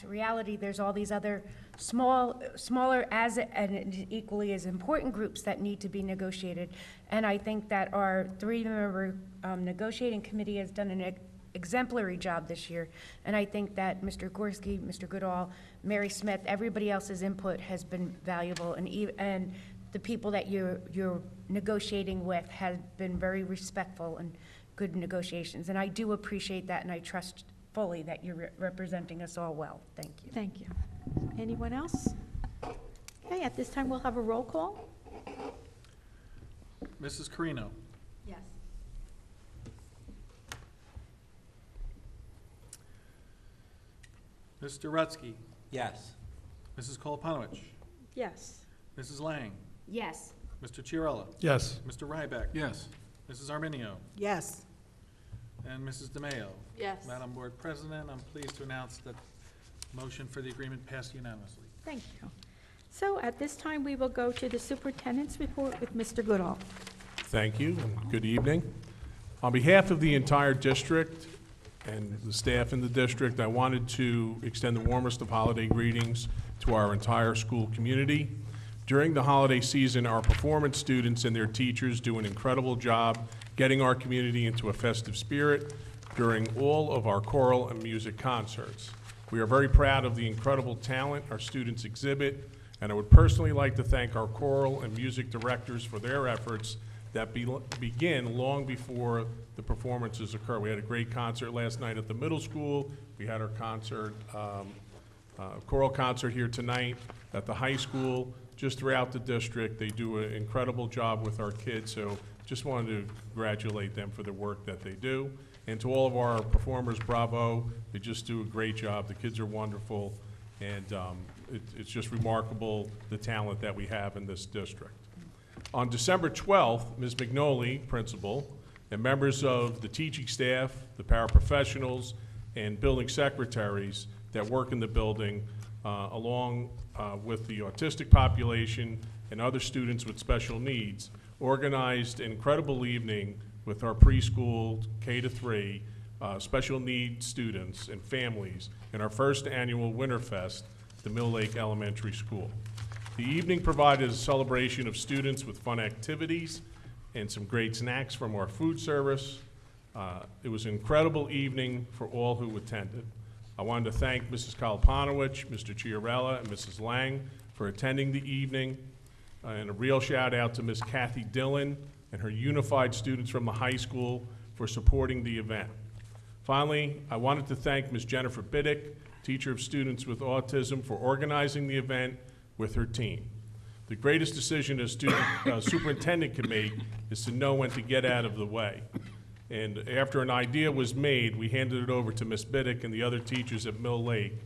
[SPEAKER 9] reality there's all these other smaller and equally as important groups that need to be negotiated. And I think that our 3-member negotiating committee has done an exemplary job this year, and I think that Mr. Gorski, Mr. Goodall, Mary Smith, everybody else's input has been valuable, and the people that you're negotiating with have been very respectful and good negotiations, and I do appreciate that, and I trust fully that you're representing us all well. Thank you.
[SPEAKER 1] Thank you. Anyone else? Okay, at this time we'll have a roll call.
[SPEAKER 3] Mrs. Carino?
[SPEAKER 4] Yes.
[SPEAKER 3] Mr. Rutsky.
[SPEAKER 16] Yes.
[SPEAKER 3] Mrs. Koloponowicz.
[SPEAKER 1] Yes.
[SPEAKER 3] Mrs. Lang.
[SPEAKER 9] Yes.
[SPEAKER 3] Mr. Chiarella.
[SPEAKER 19] Yes.
[SPEAKER 3] Mr. Ryback.
[SPEAKER 18] Yes.
[SPEAKER 3] Mrs. Arminio.
[SPEAKER 17] Yes.
[SPEAKER 3] And Mrs. DeMayo.
[SPEAKER 4] Yes.
[SPEAKER 3] Madam Board President, I'm pleased to announce that motion for the agreement passed unanimously.
[SPEAKER 1] Thank you. So at this time, we will go to the superintendent's report with Mr. Goodall.
[SPEAKER 12] Thank you, and good evening. On behalf of the entire district and the staff in the district, I wanted to extend the warmest of holiday greetings to our entire school community. During the holiday season, our performance students and their teachers do an incredible job getting our community into a festive spirit during all of our choral and music concerts. We are very proud of the incredible talent our students exhibit, and I would personally like to thank our choral and music directors for their efforts that begin long before the performances occur. We had a great concert last night at the middle school. We had our concert, choral concert here tonight at the high school. Just throughout the district, they do an incredible job with our kids, so just wanted to congratulate them for the work that they do. And to all of our performers, bravo, they just do a great job. The kids are wonderful, and it's just remarkable the talent that we have in this district. On December 12th, Ms. McNolly, principal, and members of the teaching staff, the paraprofessionals, and building secretaries that work in the building, along with the autistic population and other students with special needs, organized an incredible evening with our preschool K-3 special needs students and families in our first annual Winterfest at the Mill Lake Elementary School. The evening provided a celebration of students with fun activities and some great snacks from our food service. It was an incredible evening for all who attended. I wanted to thank Mrs. Koloponowicz, Mr. Chiarella, and Mrs. Lang for attending the evening, and a real shout out to Ms. Kathy Dillon and her unified students from the high school for supporting the event. Finally, I wanted to thank Ms. Jennifer Biddick, teacher of students with autism, for organizing the event with her team. The greatest decision a superintendent can make is to know when to get out of the way. And after an idea was made, we handed it over to Ms. Biddick and the other teachers at Mill Lake,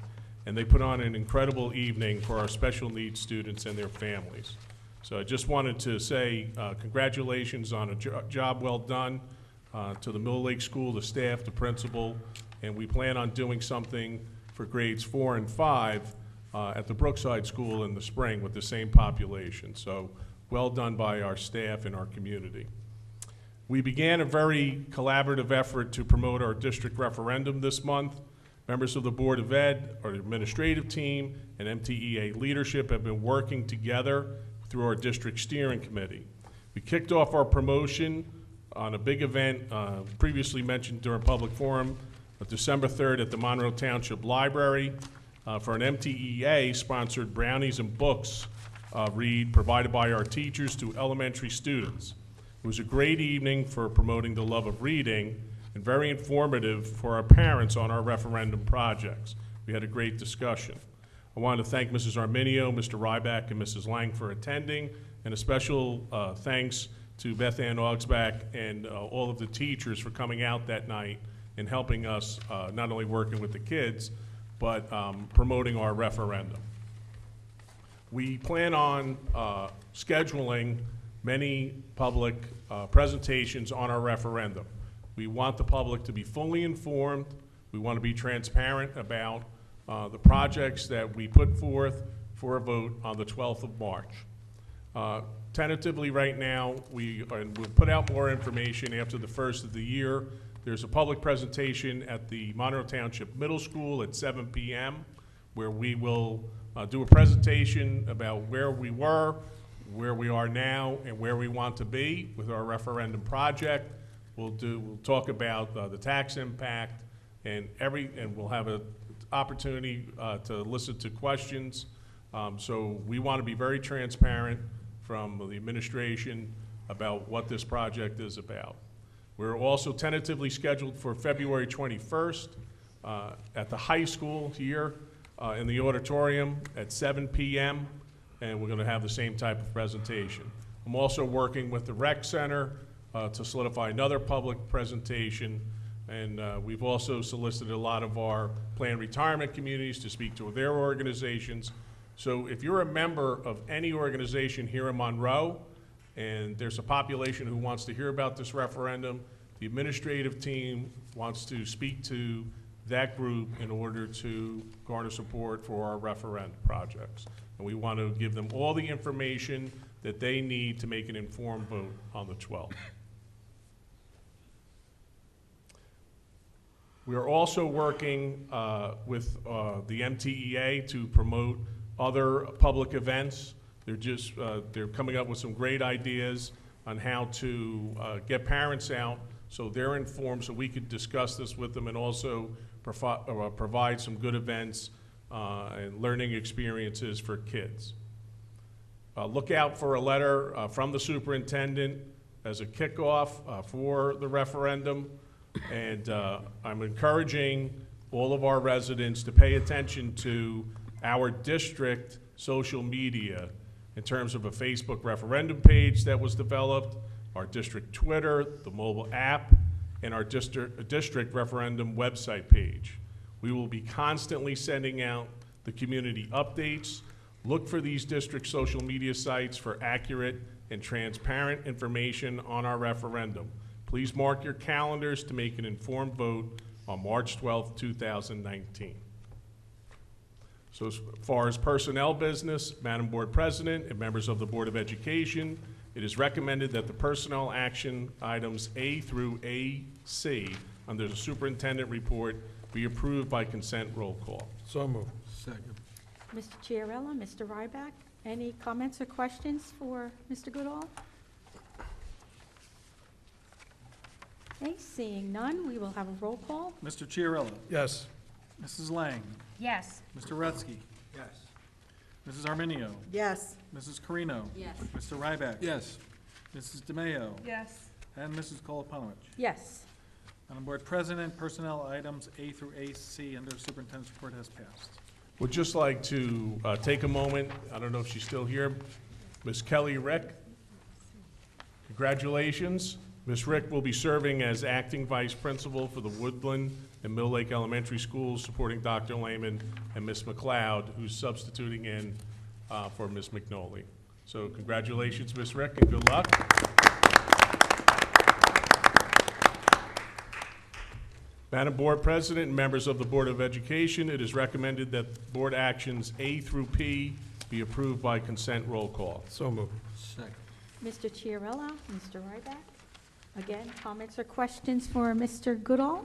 [SPEAKER 12] and they put on an incredible evening for our special needs students and their families. So I just wanted to say congratulations on a job well done to the Mill Lake School, the staff, the principal, and we plan on doing something for grades 4 and 5 at the Brookside School in the spring with the same population. So well done by our staff and our community. We began a very collaborative effort to promote our district referendum this month. Members of the Board of Ed, our administrative team, and MTEA leadership have been working together through our district steering committee. We kicked off our promotion on a big event previously mentioned during public forum, December 3rd at the Monroe Township Library for an MTEA-sponsored Brownies and Books read provided by our teachers to elementary students. It was a great evening for promoting the love of reading and very informative for our parents on our referendum projects. We had a great discussion. I want to thank Mrs. Arminio, Mr. Ryback, and Mrs. Lang for attending, and a special thanks to Beth Ann Augsback and all of the teachers for coming out that night and helping us, not only working with the kids, but promoting our referendum. We plan on scheduling many public presentations on our referendum. We want the public to be fully informed. We want to be transparent about the projects that we put forth for a vote on the 12th of March. Tentatively right now, we'll put out more information after the first of the year. There's a public presentation at the Monroe Township Middle School at 7 p.m. where we will do a presentation about where we were, where we are now, and where we want to be with our referendum project. We'll talk about the tax impact and we'll have an opportunity to listen to questions. So we want to be very transparent from the administration about what this project is about. We're also tentatively scheduled for February 21st at the high school here in the auditorium at 7 p.m. and we're going to have the same type of presentation. I'm also working with the Rec Center to solidify another public presentation And we've also solicited a lot of our planned retirement communities to speak to their organizations. So if you're a member of any organization here in Monroe, and there's a population who wants to hear about this referendum, the administrative team wants to speak to that group in order to garner support for our referendum projects. And we want to give them all the information that they need to make an informed vote on the 12th. We are also working with the MTEA to promote other public events. They're coming up with some great ideas on how to get parents out so they're informed, so we could discuss this with them and also provide some good events and learning experiences for kids. Look out for a letter from the superintendent as a kickoff for the referendum. And I'm encouraging all of our residents to pay attention to our district social media in terms of a Facebook referendum page that was developed, our district Twitter, the mobile app, and our district referendum website page. We will be constantly sending out the community updates. Look for these district social media sites for accurate and transparent information on our referendum. Please mark your calendars to make an informed vote on March 12th, 2019. So as far as personnel business, Madam Board President and members of the Board of Education, it is recommended that the personnel action items A through AC under the superintendent report be approved by consent roll call.
[SPEAKER 19] So moved. Second.
[SPEAKER 1] Mr. Chiarella, Mr. Ryback, any comments or questions for Mr. Goodall? Okay, seeing none, we will have a roll call.
[SPEAKER 3] Mr. Chiarella.
[SPEAKER 19] Yes.
[SPEAKER 3] Mrs. Lang.
[SPEAKER 9] Yes.
[SPEAKER 3] Mr. Rutsky.
[SPEAKER 18] Yes.
[SPEAKER 3] Mrs. Arminio.
[SPEAKER 17] Yes.
[SPEAKER 3] Mrs. Carino.
[SPEAKER 4] Yes.
[SPEAKER 3] Mr. Ryback.
[SPEAKER 19] Yes.
[SPEAKER 3] Mrs. DeMayo.
[SPEAKER 4] Yes.
[SPEAKER 3] And Mrs. Koloponowicz.
[SPEAKER 1] Yes.
[SPEAKER 3] Madam Board President, personnel items A through AC under the superintendent's report has passed.
[SPEAKER 12] Would just like to take a moment, I don't know if she's still here, Ms. Kelly Rick. Congratulations. Ms. Rick will be serving as acting vice principal for the Woodland and Mill Lake Elementary Schools, supporting Dr. Lehman and Ms. McLeod, who's substituting in for Ms. McNolly. So congratulations, Ms. Rick, and good luck. Madam Board President and members of the Board of Education, it is recommended that board actions A through P be approved by consent roll call.
[SPEAKER 19] So moved. Second.
[SPEAKER 1] Mr. Chiarella, Mr. Ryback, again, comments or questions for Mr. Goodall?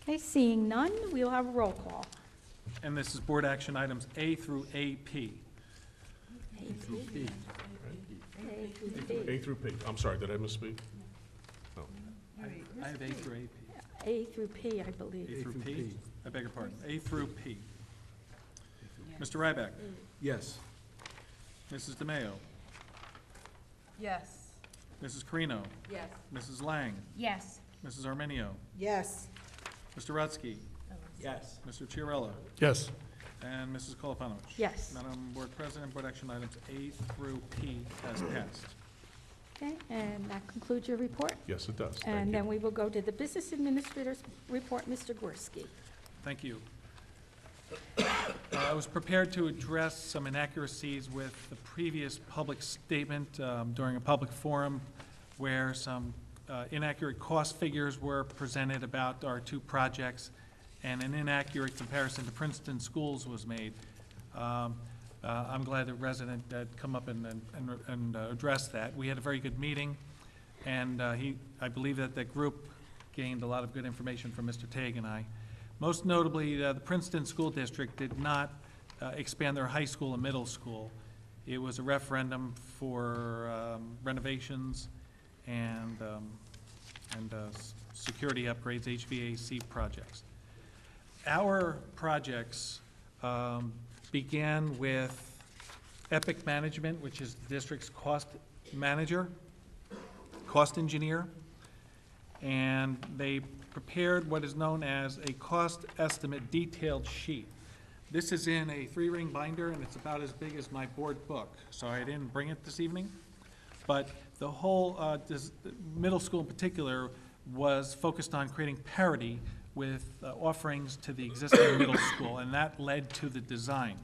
[SPEAKER 1] Okay, seeing none, we'll have a roll call.
[SPEAKER 3] And this is board action items A through AP.
[SPEAKER 1] A through P.
[SPEAKER 12] A through P. I'm sorry, did I misspeak? No.
[SPEAKER 3] I have A through AP.
[SPEAKER 1] A through P, I believe.
[SPEAKER 3] A through P? I beg your pardon. A through P. Mr. Ryback.
[SPEAKER 19] Yes.
[SPEAKER 3] Mrs. DeMayo.
[SPEAKER 4] Yes.
[SPEAKER 3] Mrs. Carino.
[SPEAKER 4] Yes.
[SPEAKER 3] Mrs. Lang.
[SPEAKER 9] Yes.
[SPEAKER 3] Mrs. Arminio.
[SPEAKER 17] Yes.
[SPEAKER 3] Mr. Rutsky.
[SPEAKER 18] Yes.
[SPEAKER 3] Mr. Chiarella.
[SPEAKER 19] Yes.
[SPEAKER 3] And Mrs. Koloponowicz.
[SPEAKER 1] Yes.
[SPEAKER 3] Madam Board President, board action items A through P has passed.
[SPEAKER 1] Okay, and that concludes your report?
[SPEAKER 12] Yes, it does. Thank
[SPEAKER 1] And
[SPEAKER 12] you.
[SPEAKER 1] then we will go to the Business Administrator's report, Mr. Gorski.
[SPEAKER 3] Thank you. I was prepared to address some inaccuracies with the previous public statement during a public forum where some inaccurate cost figures were presented about our two projects and an inaccurate comparison to Princeton schools was made. I'm glad the resident had come up and addressed that. We had a very good meeting, and I believe that the group gained a lot of good information from Mr. Tague and I. Most notably, the Princeton School District did not expand their high school and middle school. It was a referendum for renovations and security upgrades, HVAC projects. Our projects began with Epic Management, which is the district's cost manager, cost engineer, and they prepared what is known as a cost estimate detailed sheet. This is in a 3-ring binder, and it's about as big as my board book, so I didn't bring it this evening. But the whole middle school in particular was focused on creating parity with offerings to the existing middle school, and that led to the design.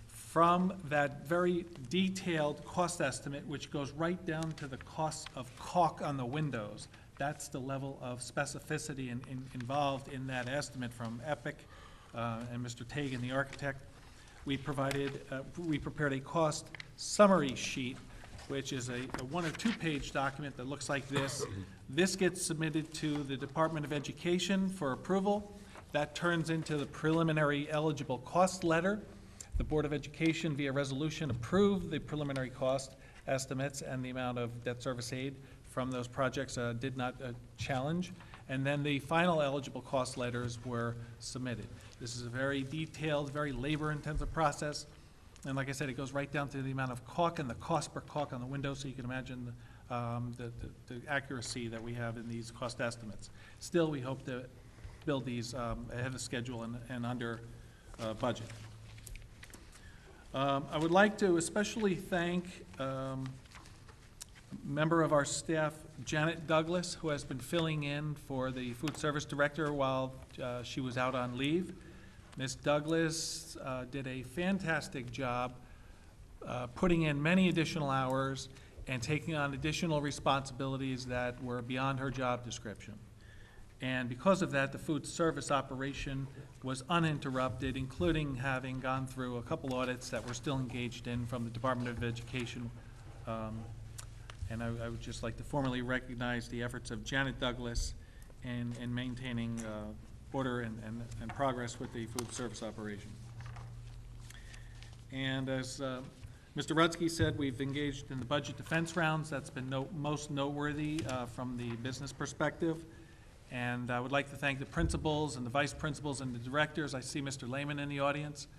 [SPEAKER 3] From that very detailed cost estimate, which goes right down to the cost of caulk on the windows, that's the level of specificity involved in that estimate from Epic and Mr. Tagan, the architect. We prepared a cost summary sheet, which is a 1 or 2 page document that looks like this. This gets submitted to the Department of Education for approval. That turns into the preliminary eligible cost letter. The Board of Education, via resolution, approved the preliminary cost estimates, and the amount of debt service aid from those projects did not challenge. And then the final eligible cost letters were submitted. This is a very detailed, very labor-intensive process. And like I said, it goes right down to the amount of caulk and the cost per caulk on the window, so you can imagine the accuracy that we have in these cost estimates. Still, we hope to build these ahead of schedule and under budget. I would like to especially thank a member of our staff, Janet Douglas, who has been filling in for the food service director while she was out on leave. Ms. Douglas did a fantastic job putting in many additional hours and taking on additional responsibilities that were beyond her job description. And because of that, the food service operation was uninterrupted, including having gone through a couple audits that we're still engaged in from the Department of Education. And I would just like to formally recognize the efforts of Janet Douglas in maintaining order and progress with the food service operation. And as Mr. Rutsky said, we've engaged in the budget defense rounds. That's been most noteworthy from the business perspective. And I would like to thank the principals and the vice principals and the directors. I see Mr. Lehman in the audience.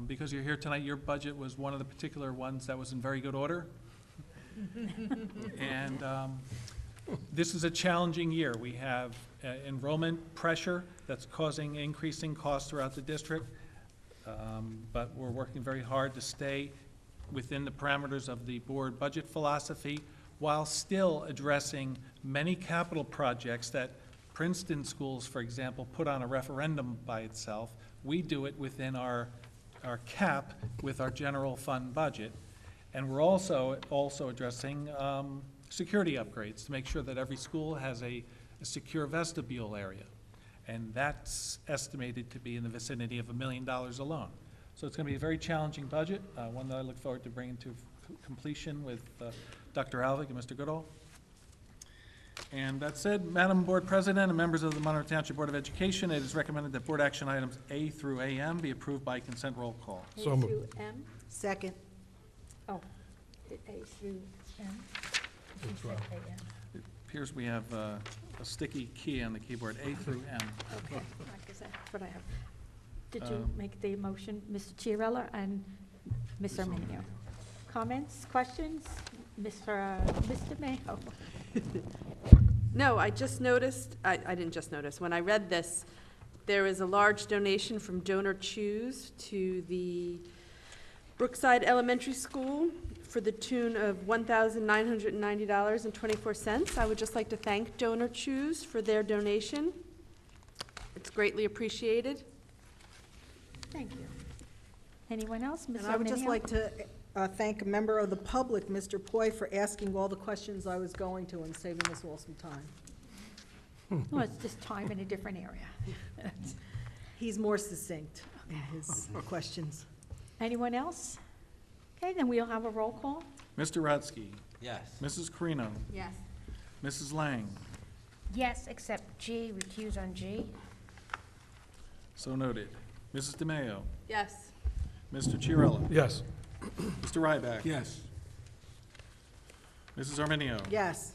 [SPEAKER 3] Because you're here tonight, your budget was one of the particular ones that was in very good order. And this is a challenging year. We have enrollment pressure that's causing increasing costs throughout the district. But we're working very hard to stay within the parameters of the board budget philosophy, while still addressing many capital projects that Princeton schools, for example, put on a referendum by itself. We do it within our cap with our general fund budget. And we're also addressing security upgrades to make sure that every school has a secure vestibule area. And that's estimated to be in the vicinity of $1 million alone. So it's going to be a very challenging budget, one that I look forward to bringing to completion with Dr. Alvik and Mr. Goodall. And that said, Madam Board President and members of the Monroe Township Board of Education, it is recommended that board action items A through AM be approved by consent roll call.
[SPEAKER 4] A through M?
[SPEAKER 17] Second.
[SPEAKER 4] Oh, A through M? You said AM.
[SPEAKER 3] It appears we have a sticky key on the keyboard, A through M.
[SPEAKER 4] Okay, I guess that's what I have. Did you make the motion, Mr. Chiarella and Ms. Arminio? Comments, questions? Mr. Mayo?
[SPEAKER 15] No, I just noticed, I didn't just notice, when I read this, there is a large donation from Donor Choose to the Brookside Elementary School for the tune of $1,990.24. I would just like to thank Donor Choose for their donation. It's greatly appreciated.
[SPEAKER 1] Thank you. Anyone else? Ms.
[SPEAKER 17] And I would just
[SPEAKER 1] Arminio?
[SPEAKER 17] like to thank a member of the public, Mr. Poi, for asking all the questions I was going to and saving us all some time.
[SPEAKER 1] Well, it's just time in a different area.
[SPEAKER 17] He's more succinct in his questions.
[SPEAKER 1] Anyone else? Okay, then we'll have a roll call.
[SPEAKER 3] Mr. Rutsky.
[SPEAKER 16] Yes.
[SPEAKER 3] Mrs. Carino.
[SPEAKER 4] Yes.
[SPEAKER 3] Mrs. Lang.
[SPEAKER 9] Yes, except G, recuse on G.
[SPEAKER 3] So noted. Mrs. DeMayo.
[SPEAKER 15] Yes.
[SPEAKER 3] Mr. Chiarella.
[SPEAKER 19] Yes.
[SPEAKER 3] Mr. Ryback.
[SPEAKER 18] Yes.
[SPEAKER 3] Mrs. Arminio.
[SPEAKER 17] Yes.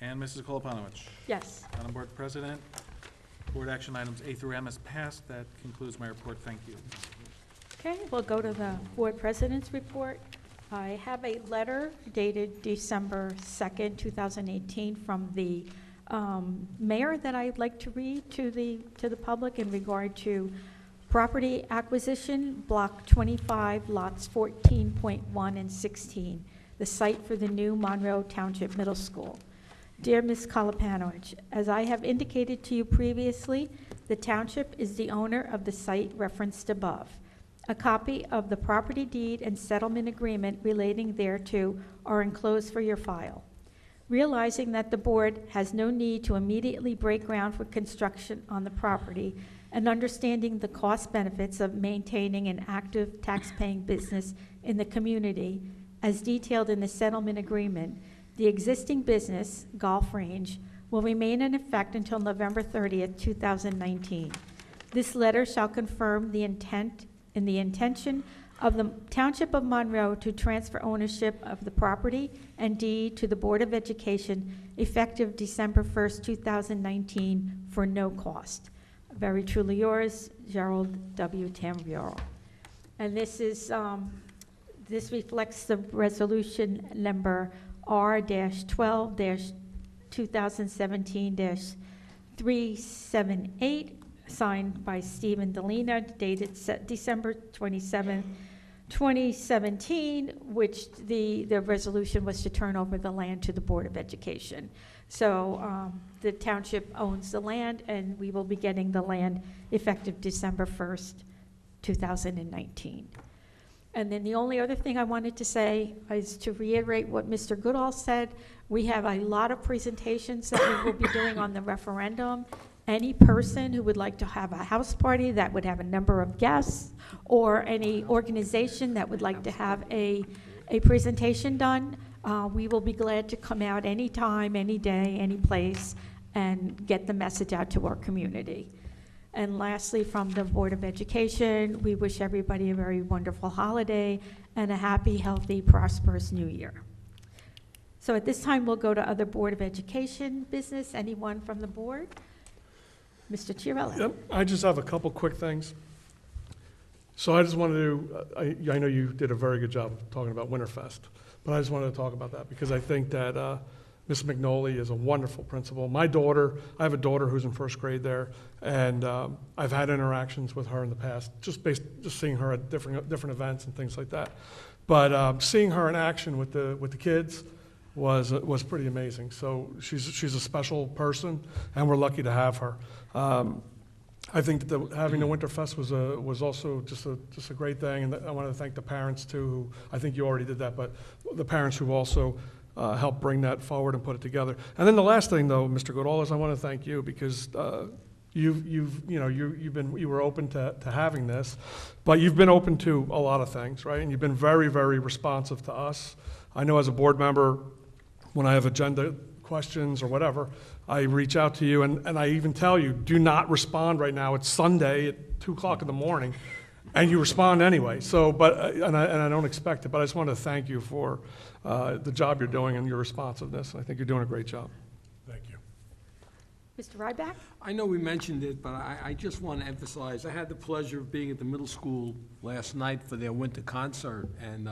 [SPEAKER 3] And Mrs. Koloponowicz.
[SPEAKER 1] Yes.
[SPEAKER 3] Madam Board President, board action items A through M is passed. That concludes my report. Thank you.
[SPEAKER 1] Okay, we'll go to the board president's report. I have a letter dated December 2nd, 2018 from the mayor that I'd like to read to the public in regard to Property acquisition, Block 25, lots 14.1 and 16, the site for the new Monroe Township Middle School. Dear Ms. Kalapanowicz, as I have indicated to you previously, the township is the owner of the site referenced above. A copy of the property deed and settlement agreement relating thereto are enclosed for your file. Realizing that the board has no need to immediately break ground for construction on the property, and understanding the cost benefits of maintaining an active tax-paying business in the community, as detailed in the settlement agreement, the existing business, golf range, will remain in effect until November 30th, 2019. This letter shall confirm the intention of the Township of Monroe to transfer ownership of the property and deed to the Board of Education effective December 1st, 2019 for no cost. Very truly yours, Gerald W. Tambioro. And this is, this reflects the resolution number R-12-2017-378, signed by Stephen Delina, dated December 27, 2017, which the resolution was to turn over the land to the Board of Education. So the township owns the land, and we will be getting the land effective December 1st, 2019. And then the only other thing I wanted to say is to reiterate what Mr. Goodall said. We have a lot of presentations that we will be doing on the referendum. Any person who would like to have a house party that would have a number of guests, or any organization that would like to have a presentation done, we will be glad to come out anytime, any day, any place, and get the message out to our community. And lastly, from the Board of Education, we wish everybody a very wonderful holiday and a happy, healthy, prosperous new year. So at this time, we'll go to other Board of Education business. Anyone from the board? Mr. Chiarella.
[SPEAKER 19] Yep, I just have a couple quick things. So I just wanted to, I know you did a very good job of talking about Winterfest, but I just wanted to talk about that because I think that Ms. McNolly is a wonderful principal. My daughter, I have a daughter who's in first grade there, and I've had interactions with her in the past, just seeing her at different events and things like that. But seeing her in action with the kids was pretty amazing. So she's a special person, and we're lucky to have her. I think that having the Winterfest was also just a great thing, and I want to thank the parents too. Who, I think you already did that, but the parents who also helped bring that forward and put it together. And then the last thing, though, Mr. Goodall, is I want to thank you because you were open to having this, but you've been open to a lot of things, right? And you've been very, very responsive to us. I know as a board member, when I have agenda questions or whatever, I reach out to you, and I even tell you, do not respond right now. It's Sunday at 2 o'clock in the morning, and you respond anyway. So, and I don't expect it, but I just want to thank you for the job you're doing and your responsiveness. I think you're doing a great job.
[SPEAKER 12] Thank you.
[SPEAKER 1] Mr. Ryback?
[SPEAKER 18] I know we mentioned it, but I just want to emphasize, I had the pleasure of being at the middle school last night for their winter concert, and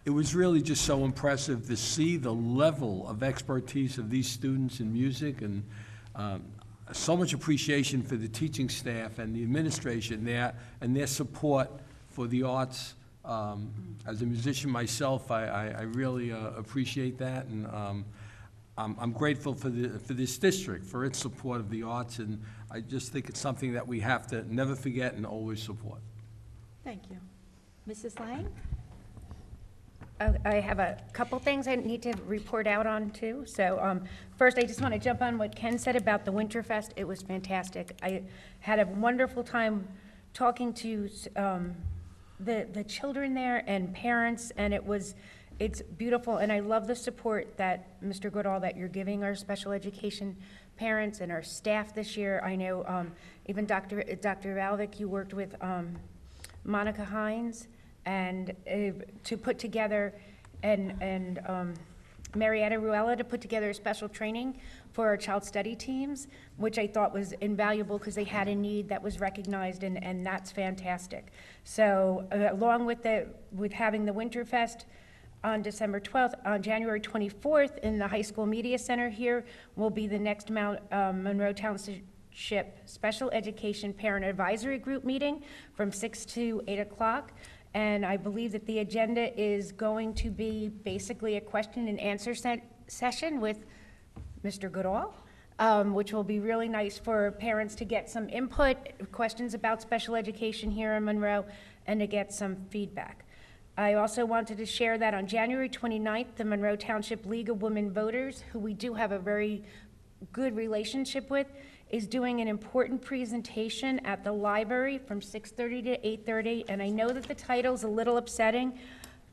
[SPEAKER 18] it was really just so impressive to see the level of expertise of these students in music, and so much appreciation for the teaching staff and the administration there and their support for the arts. As a musician myself, I really appreciate that, and I'm grateful for this district, for its support of the arts, and I just think it's something that we have to never forget and always support.
[SPEAKER 1] Thank you. Mrs. Lang?
[SPEAKER 9] I have a couple things I need to report out on too. So first, I just want to jump on what Ken said about the Winterfest. It was fantastic. I had a wonderful time talking to the children there and parents, and it's beautiful. And I love the support that, Mr. Goodall, that you're giving our special education parents and our staff this year. I know even Dr. Alvick, you worked with Monica Hines, and to put together, and Marietta Ruella to put together a special training for our child study teams, which I thought was invaluable because they had a need that was recognized, and that's fantastic. So along with having the Winterfest on December 12th, on January 24th in the High School Media Center here will be the next Monroe Township Special Education Parent Advisory Group meeting from 6 to 8 o'clock. And I believe that the agenda is going to be basically a question and answer session with Mr. Goodall, which will be really nice for parents to get some input, questions about special education here in Monroe, and to get some feedback. I also wanted to share that on January 29th, the Monroe Township League of Women Voters, who we do have a very good relationship with, is doing an important presentation at the library from 6:30 to 8:30. And I know that the title's a little upsetting,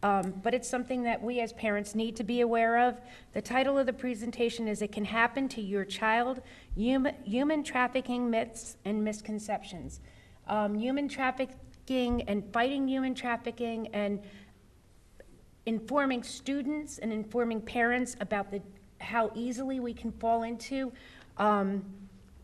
[SPEAKER 9] but it's something that we as parents need to be aware of. The title of the presentation is "It Can Happen to Your Child, Human Trafficking Myths and Misconceptions." Human trafficking and fighting human trafficking, and informing students and informing parents about how easily we can fall into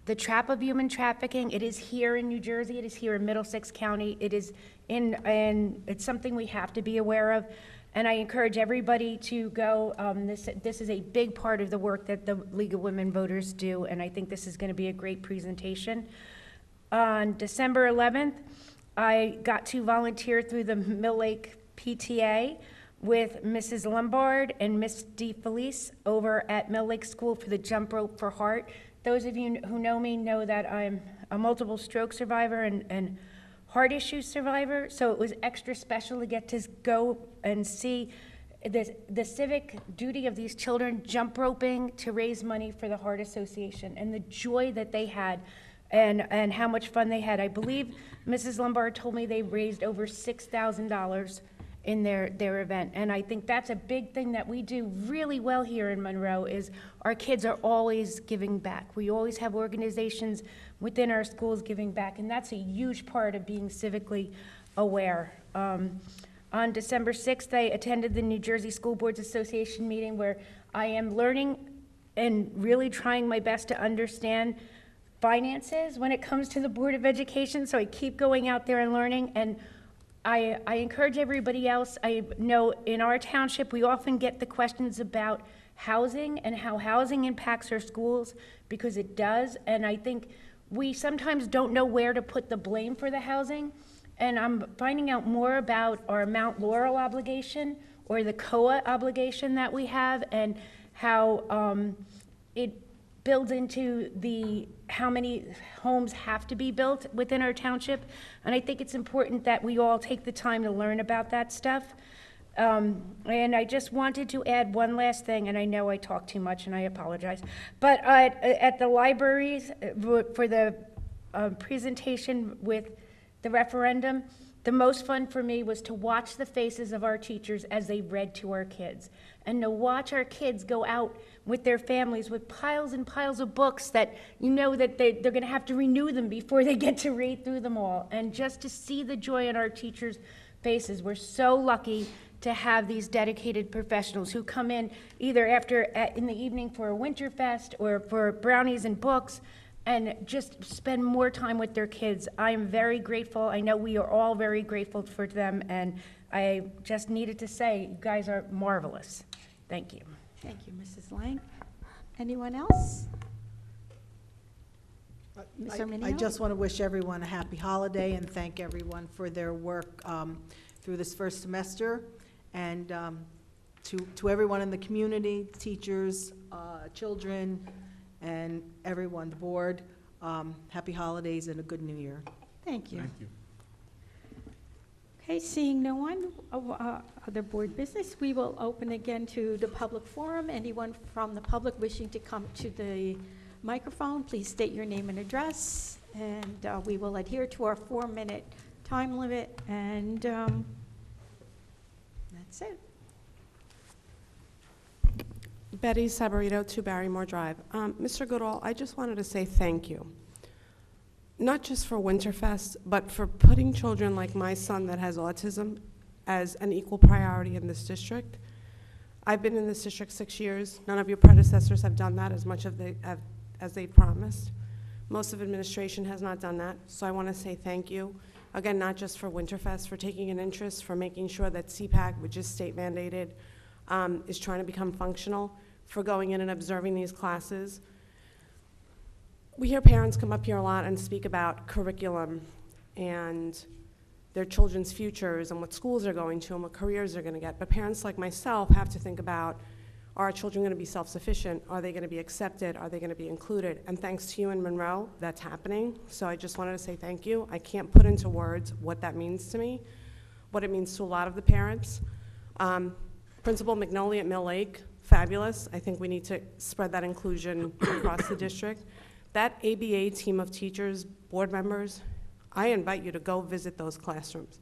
[SPEAKER 9] the trap of human trafficking. It is here in New Jersey. It is here in Middlesex County. It is and it's something we have to be aware of. And I encourage everybody to go. This is a big part of the work that the League of Women Voters do, and I think this is going to be a great presentation. On December 11th, I got to volunteer through the Mill Lake PTA with Mrs. Lombard and Miss DeFelice over at Mill Lake School for the Jump Rope for Heart. Those of you who know me know that I'm a multiple stroke survivor and heart issue survivor, so it was extra special to get to go and see the civic duty of these children jump roping to raise money for the Heart Association, and the joy that they had and how much fun they had. I believe Mrs. Lombard told me they raised over $6,000 in their event. And I think that's a big thing that we do really well here in Monroe, is our kids are always giving back. We always have organizations within our schools giving back, and that's a huge part of being civically aware. On December 6th, I attended the New Jersey School Boards Association meeting, where I am learning and really trying my best to understand finances when it comes to the Board of Education, so I keep going out there and learning. And I encourage everybody else. I know in our township we often get the questions about housing and how housing impacts our schools, because it does, and I think we sometimes don't know where to put the blame for the housing. And I'm finding out more about our Mount Laurel obligation, or the COA obligation that we have, and how it builds into how many homes have to be built within our township. And I think it's important that we all take the time to learn about that stuff. And I just wanted to add one last thing, and I know I talk too much and I apologize, but at the libraries for the presentation with the referendum, the most fun for me was to watch the faces of our teachers as they read to our kids, and to watch our kids go out with their families with piles and piles of books that you know that they're going to have to renew them before they get to read through them all. And just to see the joy in our teachers' faces. We're so lucky to have these dedicated professionals who come in either in the evening for a Winterfest or for brownies and books, and just spend more time with their kids. I am very grateful. I know we are all very grateful for them, and I just needed to say, you guys are marvelous. Thank you.
[SPEAKER 1] Thank you, Mrs. Lang. Anyone else? Mr. Minio?
[SPEAKER 17] I just want to wish everyone a happy holiday and thank everyone for their work through this first semester. And to everyone in the community, teachers, children, and everyone, the board, happy holidays and a good new year.
[SPEAKER 1] Thank you.
[SPEAKER 3] Thank you.
[SPEAKER 1] Okay, seeing no one, other board business, we will open again to the public forum. Anyone from the public wishing to come to the microphone, please state your name and address, and we will adhere to our 4-minute time limit, and that's it.
[SPEAKER 6] Betty Sabarito, 2 Barrymore Drive. Mr. Goodall, I just wanted to say thank you. Not just for Winterfest, but for putting children like my son that has autism as an equal priority in this district. I've been in this district 6 years. None of your predecessors have done that as much as they promised. Most of administration has not done that, so I want to say thank you. Again, not just for Winterfest, for taking an interest, for making sure that CPAC, which is state mandated, is trying to become functional, for going in and observing these classes. we hear parents come up here a lot and speak about curriculum and their children's futures and what schools they're going to and what careers they're going to get. But parents like myself have to think about, are our children going to be self-sufficient? Are they going to be accepted? Are they going to be included? And thanks to you in Monroe, that's happening. So I just wanted to say thank you. I can't put into words what that means to me, what it means to a lot of the parents. Principal McNolly at Mill Lake, fabulous. I think we need to spread that inclusion across the district. That ABA team of teachers, board members, I invite you to go visit those classrooms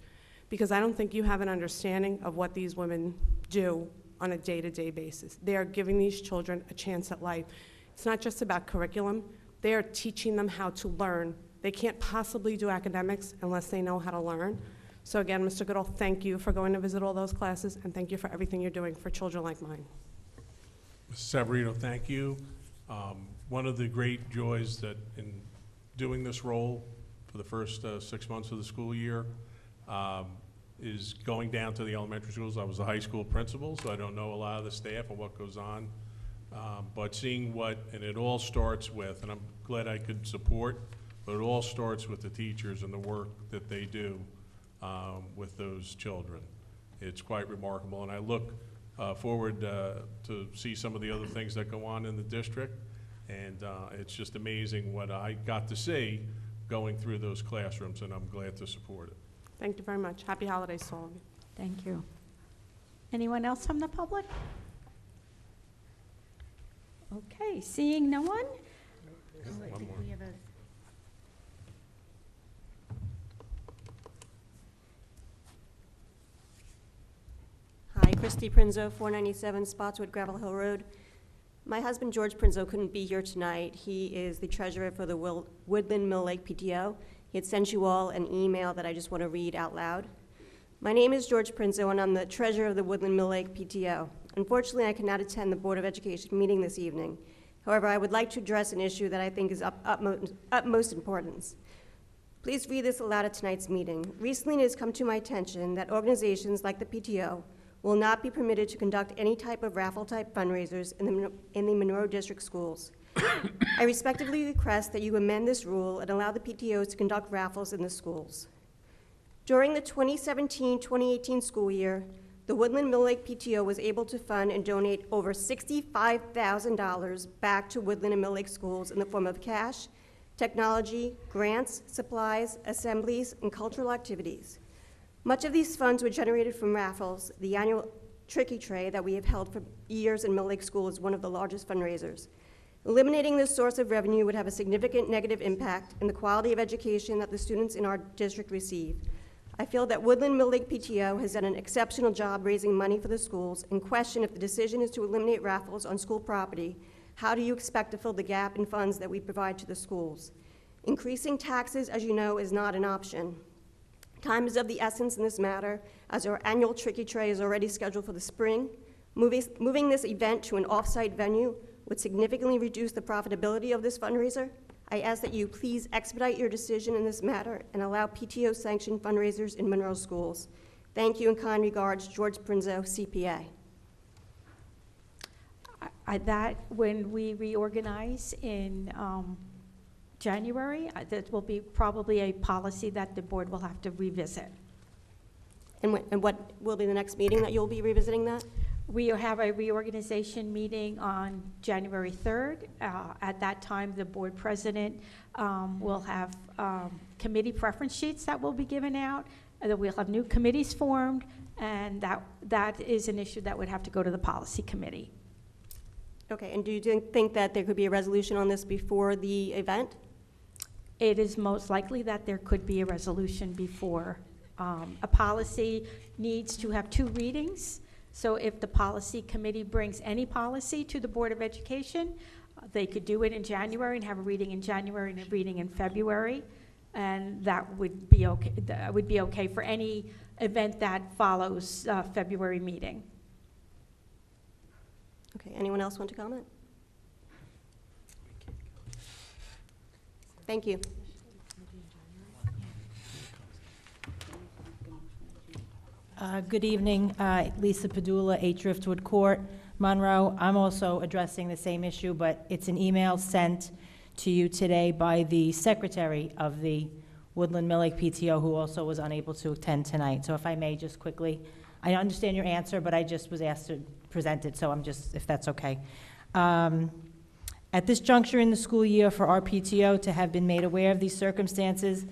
[SPEAKER 6] because I don't think you have an understanding of what these women do on a day-to-day basis. They are giving these children a chance at life. It's not just about curriculum. They are teaching them how to learn. They can't possibly do academics unless they know how to learn. So again, Mr. Goodall, thank you for going to visit all those classes, and thank you for everything you're doing for children like mine.
[SPEAKER 12] Mrs. Savarino, thank you. One of the great joys that in doing this role for the first 6 months of the school year is going down to the elementary schools. I was a high school principal, so I don't know a lot of the staff and what goes on. But seeing and it all starts with, and I'm glad I could support, but it all starts with the teachers and the work that they do with those children. It's quite remarkable, and I look forward to see some of the other things that go on in the district, and it's just amazing what I got to see going through those classrooms, and I'm glad to support it.
[SPEAKER 6] Thank you very much. Happy holidays to all of you.
[SPEAKER 1] Thank you. Anyone else from the public? Okay, seeing no one?
[SPEAKER 12] One more.
[SPEAKER 11] Hi, Christy Prinzo, 497 Spotswood Gravel Hill Road. My husband, George Prinzo, couldn't be here tonight. He is the treasurer for the Woodland Mill Lake PTO. He had sent you all an email that I just want to read out loud. My name is George Prinzo, and I'm the treasurer of the Woodland Mill Lake PTO. Unfortunately, I cannot attend the Board of Education meeting this evening. However, I would like to address an issue that I think is utmost importance. Please read this aloud at tonight's meeting. Recently, it has come to my attention that organizations like the PTO will not be permitted to conduct any type of raffle-type fundraisers in the Monroe District schools. I respectfully request that you amend this rule and allow the PTOs to conduct raffles in the schools. During the 2017-2018 school year, the Woodland Mill Lake PTO was able to fund and donate over $65,000 back to Woodland and Mill Lake schools in the form of cash, technology, grants, supplies, assemblies, and cultural activities. Much of these funds were generated from raffles. The annual Tricky Tray that we have held for years in Mill Lake School is one of the largest fundraisers. Eliminating this source of revenue would have a significant negative impact in the quality of education that the students in our district receive. I feel that Woodland Mill Lake PTO has done an exceptional job raising money for the schools and question if the decision is to eliminate raffles on school property, how do you expect to fill the gap in funds that we provide to the schools? Increasing taxes, as you know, is not an option. Time is of the essence in this matter, as our annual Tricky Tray is already scheduled for the spring. Moving this event to an off-site venue would significantly reduce the profitability of this fundraiser. I ask that you please expedite your decision in this matter and allow PTO-sanctioned fundraisers in Monroe schools. Thank you and kind regards, George Prinzo, CPA.
[SPEAKER 1] That when we reorganize in January, that will be probably a policy that the board will have to revisit.
[SPEAKER 11] And what will be the next meeting that you'll be revisiting that?
[SPEAKER 1] We have a reorganization meeting on January 3rd. At that time, the board president will have committee preference sheets that will be given out, and then we'll have new committees formed, and that is an issue that would have to go to the policy committee.
[SPEAKER 11] Okay, and do you think that there could be a resolution on this before the event?
[SPEAKER 1] It is most likely that there could be a resolution before. A policy needs to have 2 readings. So if the policy committee brings any policy to the Board of Education, they could do it in January and have a reading in January and a reading in February, and that would be okay. That would be okay for any event that follows February meeting.
[SPEAKER 11] Okay, anyone else want to comment? Thank you.
[SPEAKER 22] Good evening, Lisa Padula, 8 Driftwood Court, Monroe. I'm also addressing the same issue, but it's an email sent to you today by the secretary of the Woodland Mill Lake PTO, who also was unable to attend tonight. So if I may just quickly, I understand your answer, but I just was asked to present it, so I'm just, if that's okay. At this juncture in the school year, for our PTO to have been made aware of these circumstances,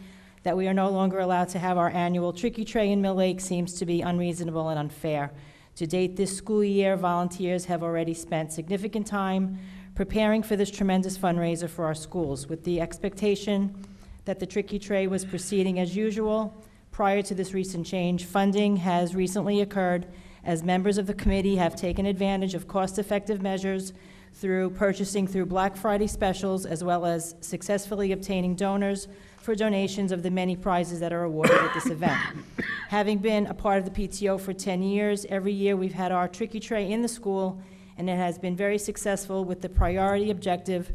[SPEAKER 22] that we are no longer allowed to have our annual Tricky Tray in Mill Lake seems to be unreasonable and unfair. To date this school year, volunteers have already spent significant time preparing for this tremendous fundraiser for our schools, with the expectation that the Tricky Tray was proceeding as usual. Prior to this recent change, funding has recently occurred as members of the committee have taken advantage of cost-effective measures through purchasing through Black Friday specials, as well as successfully obtaining donors for donations of the many prizes that are awarded at this event. Having been a part of the PTO for 10 years, every year we've had our Tricky Tray in the school, and it has been very successful, with the priority objective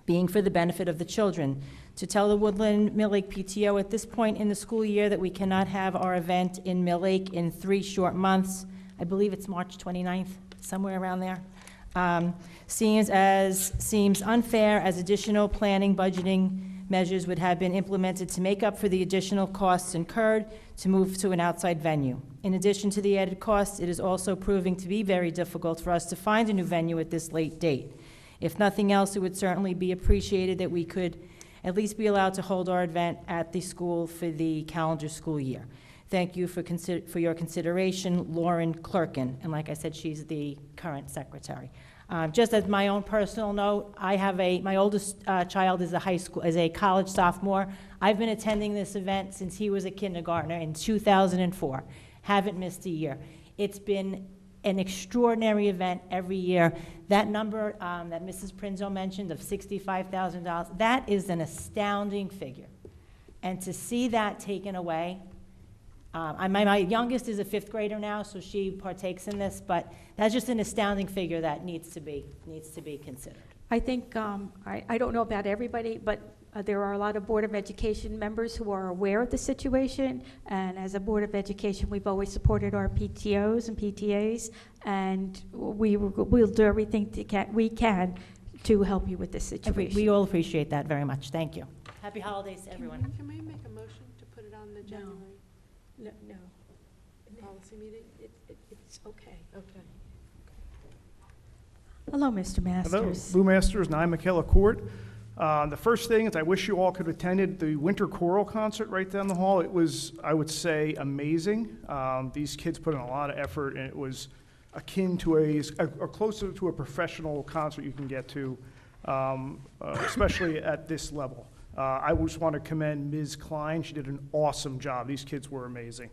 [SPEAKER 22] being for the benefit of the children. To tell the Woodland Mill Lake PTO at this point in the school year that we cannot have our event in Mill Lake in 3 short months, I believe it's March 29th, somewhere around there, seems unfair, as additional planning budgeting measures would have been implemented to make up for the additional costs incurred to move to an outside venue. In addition to the added costs, it is also proving to be very difficult for us to find a new venue at this late date. If nothing else, it would certainly be appreciated that we could at least be allowed to hold our event at the school for the calendar school year. Thank you for your consideration, Lauren Clerkin. And like I said, she's the current secretary. Just as my own personal note, I have my oldest child is a college sophomore. I've been attending this event since he was a kindergartner in 2004. Haven't missed a year. It's been an extraordinary event every year. That number that Mrs. Prinzo mentioned of $65,000, that is an astounding figure. And to see that taken away, my youngest is a 5th grader now, so she partakes in this, but that's just an astounding figure that needs to be considered.
[SPEAKER 4] I think, I don't know about everybody, but there are a lot of Board of Education members who are aware of the situation, and as a Board of Education, we've always supported our PTOs and PTAs, and we'll do everything we can to help you with this situation.
[SPEAKER 22] We all appreciate that very much. Thank you. Happy holidays to everyone.
[SPEAKER 6] Can we make a motion to put it on the January
[SPEAKER 4] No.
[SPEAKER 6] policy meeting?
[SPEAKER 4] It's okay.
[SPEAKER 6] Okay.
[SPEAKER 4] Hello, Mr. Masters.
[SPEAKER 19] Hello, Lou Masters, 9 Michaela Court. The first thing is I wish you all could have attended the Winter Choral concert right down the hall. It was, I would say, amazing. These kids put in a lot of effort, and it was akin to or closer to a professional concert you can get to, especially at this level. I just want to commend Ms. Klein. She did an awesome job. These kids were amazing.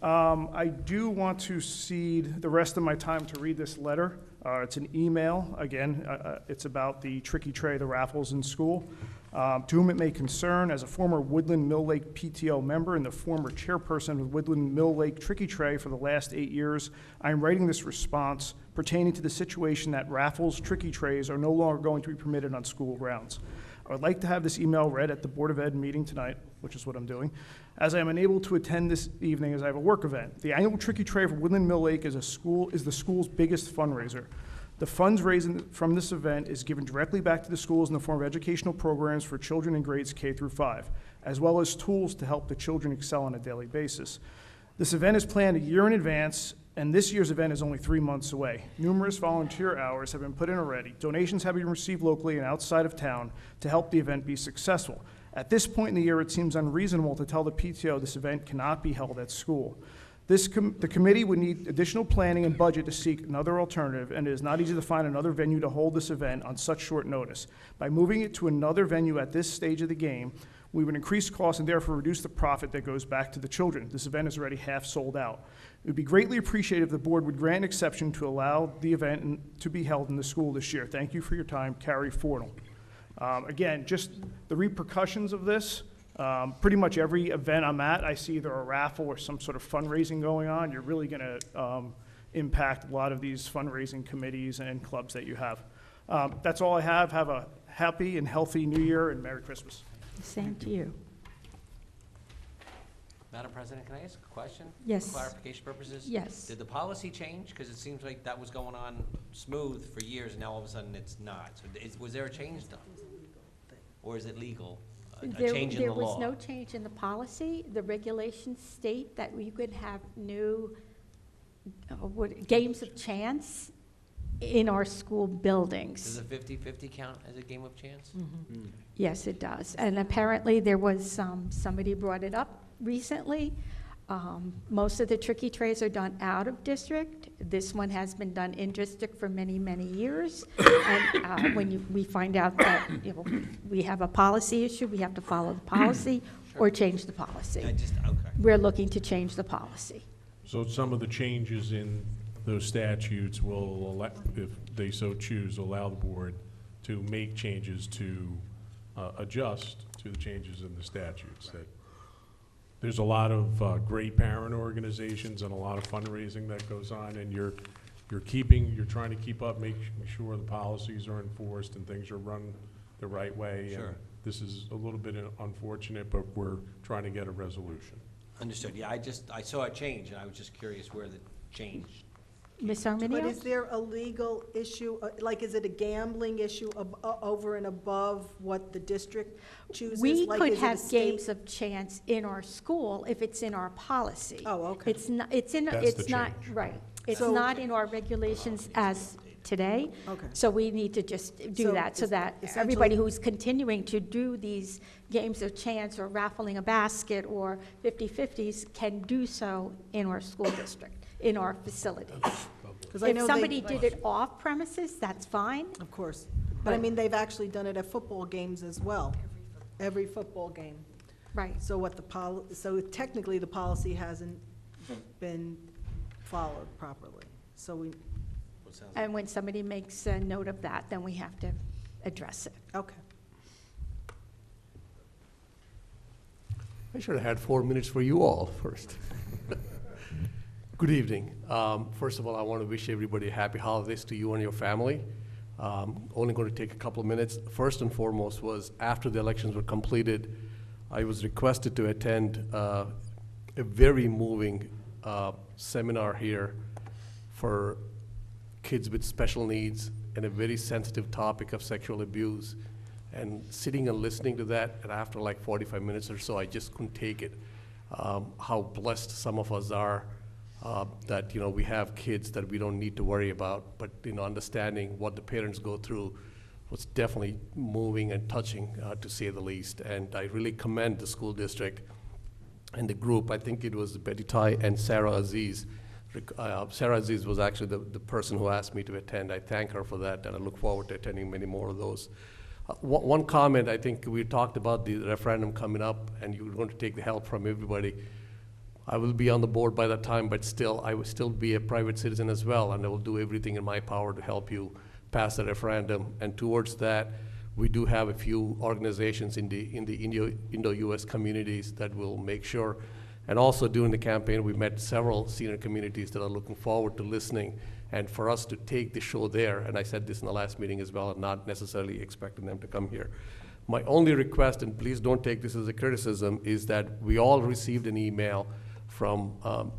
[SPEAKER 19] I do want to cede the rest of my time to read this letter. It's an email. Again, it's about the Tricky Tray, the raffles in school. To whom it may concern, as a former Woodland Mill Lake PTO member and the former chairperson of Woodland Mill Lake Tricky Tray for the last 8 years, I am writing this response pertaining to the situation that raffles Tricky Trays are no longer going to be permitted on school grounds. I would like to have this email read at the Board of Ed meeting tonight, which is what I'm doing, as I am unable to attend this evening as I have a work event. The annual Tricky Tray for Woodland Mill Lake is the school's biggest fundraiser. The funds raised from this event is given directly back to the schools in the form of educational programs for children in grades K through 5, as well as tools to help the children excel on a daily basis. This event is planned a year in advance, and this year's event is only 3 months away. Numerous volunteer hours have been put in already. Donations have been received locally and outside of town to help the event be successful. At this point in the year, it seems unreasonable to tell the PTO this event cannot be held at school. The committee would need additional planning and budget to seek another alternative, and it is not easy to find another venue to hold this event on such short notice. By moving it to another venue at this stage of the game, we would increase costs and therefore reduce the profit that goes back to the children. This event is already half sold out. It would be greatly appreciated if the board would grant an exception to allow the event to be held in the school this year. Thank you for your time, Carrie Fornell. Again, just the repercussions of this. Pretty much every event I'm at, I see either a raffle or some sort of fundraising going on. You're really going to impact a lot of these fundraising committees and clubs that you have. That's all I have. Have a happy and healthy New Year and Merry Christmas.
[SPEAKER 4] Same to you.
[SPEAKER 16] Madam President, can I ask a question?
[SPEAKER 4] Yes.
[SPEAKER 16] For clarification purposes?
[SPEAKER 4] Yes.
[SPEAKER 16] Did the policy change? Because it seems like that was going on smooth for years, and now all of a sudden it's not. So was there a change done? or is it legal? A
[SPEAKER 4] There
[SPEAKER 16] change in the law?
[SPEAKER 4] was no change in the policy. The regulations state that we could have new games of chance in our school buildings.
[SPEAKER 16] Does a 50-50 count as a game of chance?
[SPEAKER 4] Mhm. Yes, it does. And apparently there was somebody brought it up recently. Most of the tricky trays are done out of district. This one has been done in district for many, many years. And when we find out that we have a policy issue, we have to follow the policy or change the policy. We're looking to change the policy.
[SPEAKER 12] So some of the changes in those statutes will, if they so choose, allow the board to make changes to adjust to the changes in the statutes. That there's a lot of great parent organizations and a lot of fundraising that goes on, and you're trying to keep up, making sure the policies are enforced and things are run the right way.
[SPEAKER 16] Sure.
[SPEAKER 12] And this is a little bit unfortunate, but we're trying to get a resolution.
[SPEAKER 16] Understood. Yeah, I saw a change, and I was just curious where the change.
[SPEAKER 4] Ms. Arminio?
[SPEAKER 17] But is there a legal issue, like, is it a gambling issue over and above what the district chooses?
[SPEAKER 4] We
[SPEAKER 17] Like,
[SPEAKER 4] could
[SPEAKER 17] is it a
[SPEAKER 4] have
[SPEAKER 17] state-
[SPEAKER 4] games of chance in our school if it's in our policy.
[SPEAKER 17] Oh, okay.
[SPEAKER 4] It's not, it's in,
[SPEAKER 12] That's
[SPEAKER 4] it's
[SPEAKER 12] the
[SPEAKER 4] not,
[SPEAKER 12] change.
[SPEAKER 4] right. It's
[SPEAKER 17] So-
[SPEAKER 4] not in our regulations as today.
[SPEAKER 17] Okay.
[SPEAKER 4] So we need to just do
[SPEAKER 17] So
[SPEAKER 4] that, so
[SPEAKER 17] es-
[SPEAKER 4] that
[SPEAKER 17] essentially-
[SPEAKER 4] everybody who's continuing to do these games of chance or raffling a basket or 50/50s can do so in our school district, in our facilities.
[SPEAKER 17] 'Cause I
[SPEAKER 4] If
[SPEAKER 17] know
[SPEAKER 4] somebody
[SPEAKER 17] they-
[SPEAKER 4] did it off premises, that's fine.
[SPEAKER 17] Of course. But I mean, they've actually done it at football games as well. Every football game.
[SPEAKER 4] Right.
[SPEAKER 17] So so technically, the policy hasn't been followed properly. So we,
[SPEAKER 4] And when somebody makes a note of that, then we have to address it.
[SPEAKER 17] okay.
[SPEAKER 10] I should have had 4 minutes for you all first. Good evening. First of all, I want to wish everybody happy holidays to you and your family. Only going to take a couple of minutes. First and foremost was after the elections were completed, I was requested to attend a very moving seminar here for kids with special needs and a very sensitive topic of sexual abuse. And sitting and listening to that, and after like 45 minutes or so, I just couldn't take it. How blessed some of us are that we have kids that we don't need to worry about, but understanding what the parents go through was definitely moving and touching, to say the least. And I really commend the school district and the group. I think it was Betty Tai and Sarah Aziz. Sarah Aziz was actually the person who asked me to attend. I thank her for that, and I look forward to attending many more of those. One comment, I think we talked about the referendum coming up, and you're going to take the help from everybody. I will be on the board by that time, but still, I will still be a private citizen as well, and I will do everything in my power to help you pass the referendum. And towards that, we do have a few organizations in the Indo-US communities that will make sure. And also during the campaign, we met several senior communities that are looking forward to listening, and for us to take the show there. And I said this in the last meeting as well, and not necessarily expecting them to come here. My only request, and please don't take this as a criticism, is that we all received an email from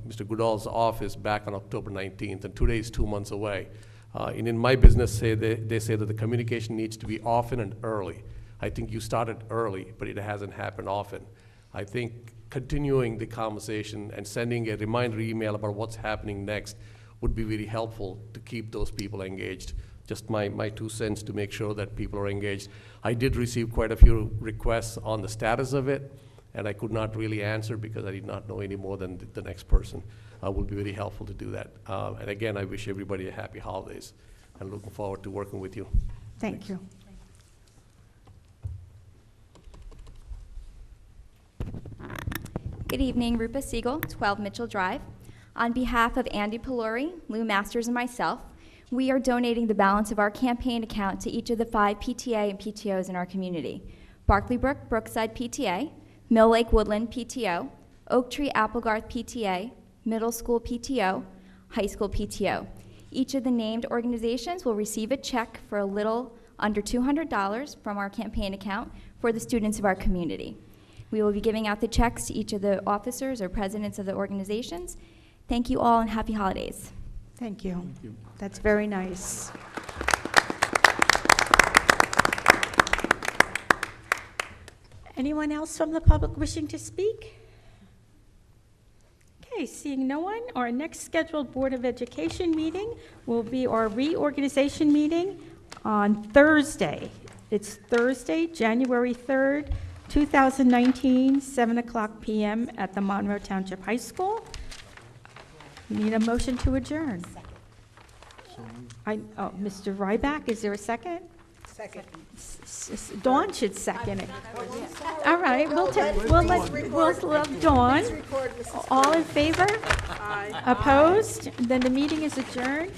[SPEAKER 10] Mr. Goodall's office back on October 19th, and today is 2 months away. And in my business, they say that the communication needs to be often and early. I think you started early, but it hasn't happened often. I think continuing the conversation and sending a reminder email about what's happening next would be very helpful to keep those people engaged. Just my 2 cents to make sure that people are engaged. I did receive quite a few requests on the status of it, and I could not really answer because I did not know any more than the next person. Will be very helpful to do that. And again, I wish everybody a happy holidays, and looking forward to working with you.
[SPEAKER 4] Thank you.
[SPEAKER 13] Good evening, Rupa Siegel, 12 Mitchell Drive. On behalf of Andy Pelori, Lou Masters, and myself, we are donating the balance of our campaign account to each of the 5 PTA and PTOs in our community: Barclay Brook Brookside PTA, Mill Lake Woodland PTO, Oak Tree Applegarth PTA, Middle School PTO, High School PTO. Each of the named organizations will receive a check for a little under $200 from our campaign account for the students of our community. We will be giving out the checks to each of the officers or presidents of the organizations. Thank you all and happy holidays.
[SPEAKER 4] Thank you. That's very nice.
[SPEAKER 1] Anyone else from the public wishing to speak? Okay, seeing no one, our next scheduled Board of Education meeting will be our reorganization meeting on Thursday. It's Thursday, January 3rd, 2019, 7 o'clock p.m. at the Monroe Township High School. We need a motion to adjourn. Mr. Ryback, is there a second?
[SPEAKER 17] Second.
[SPEAKER 1] Dawn should second it. All right, we'll let Dawn. All in favor? Opposed? Then the meeting is adjourned.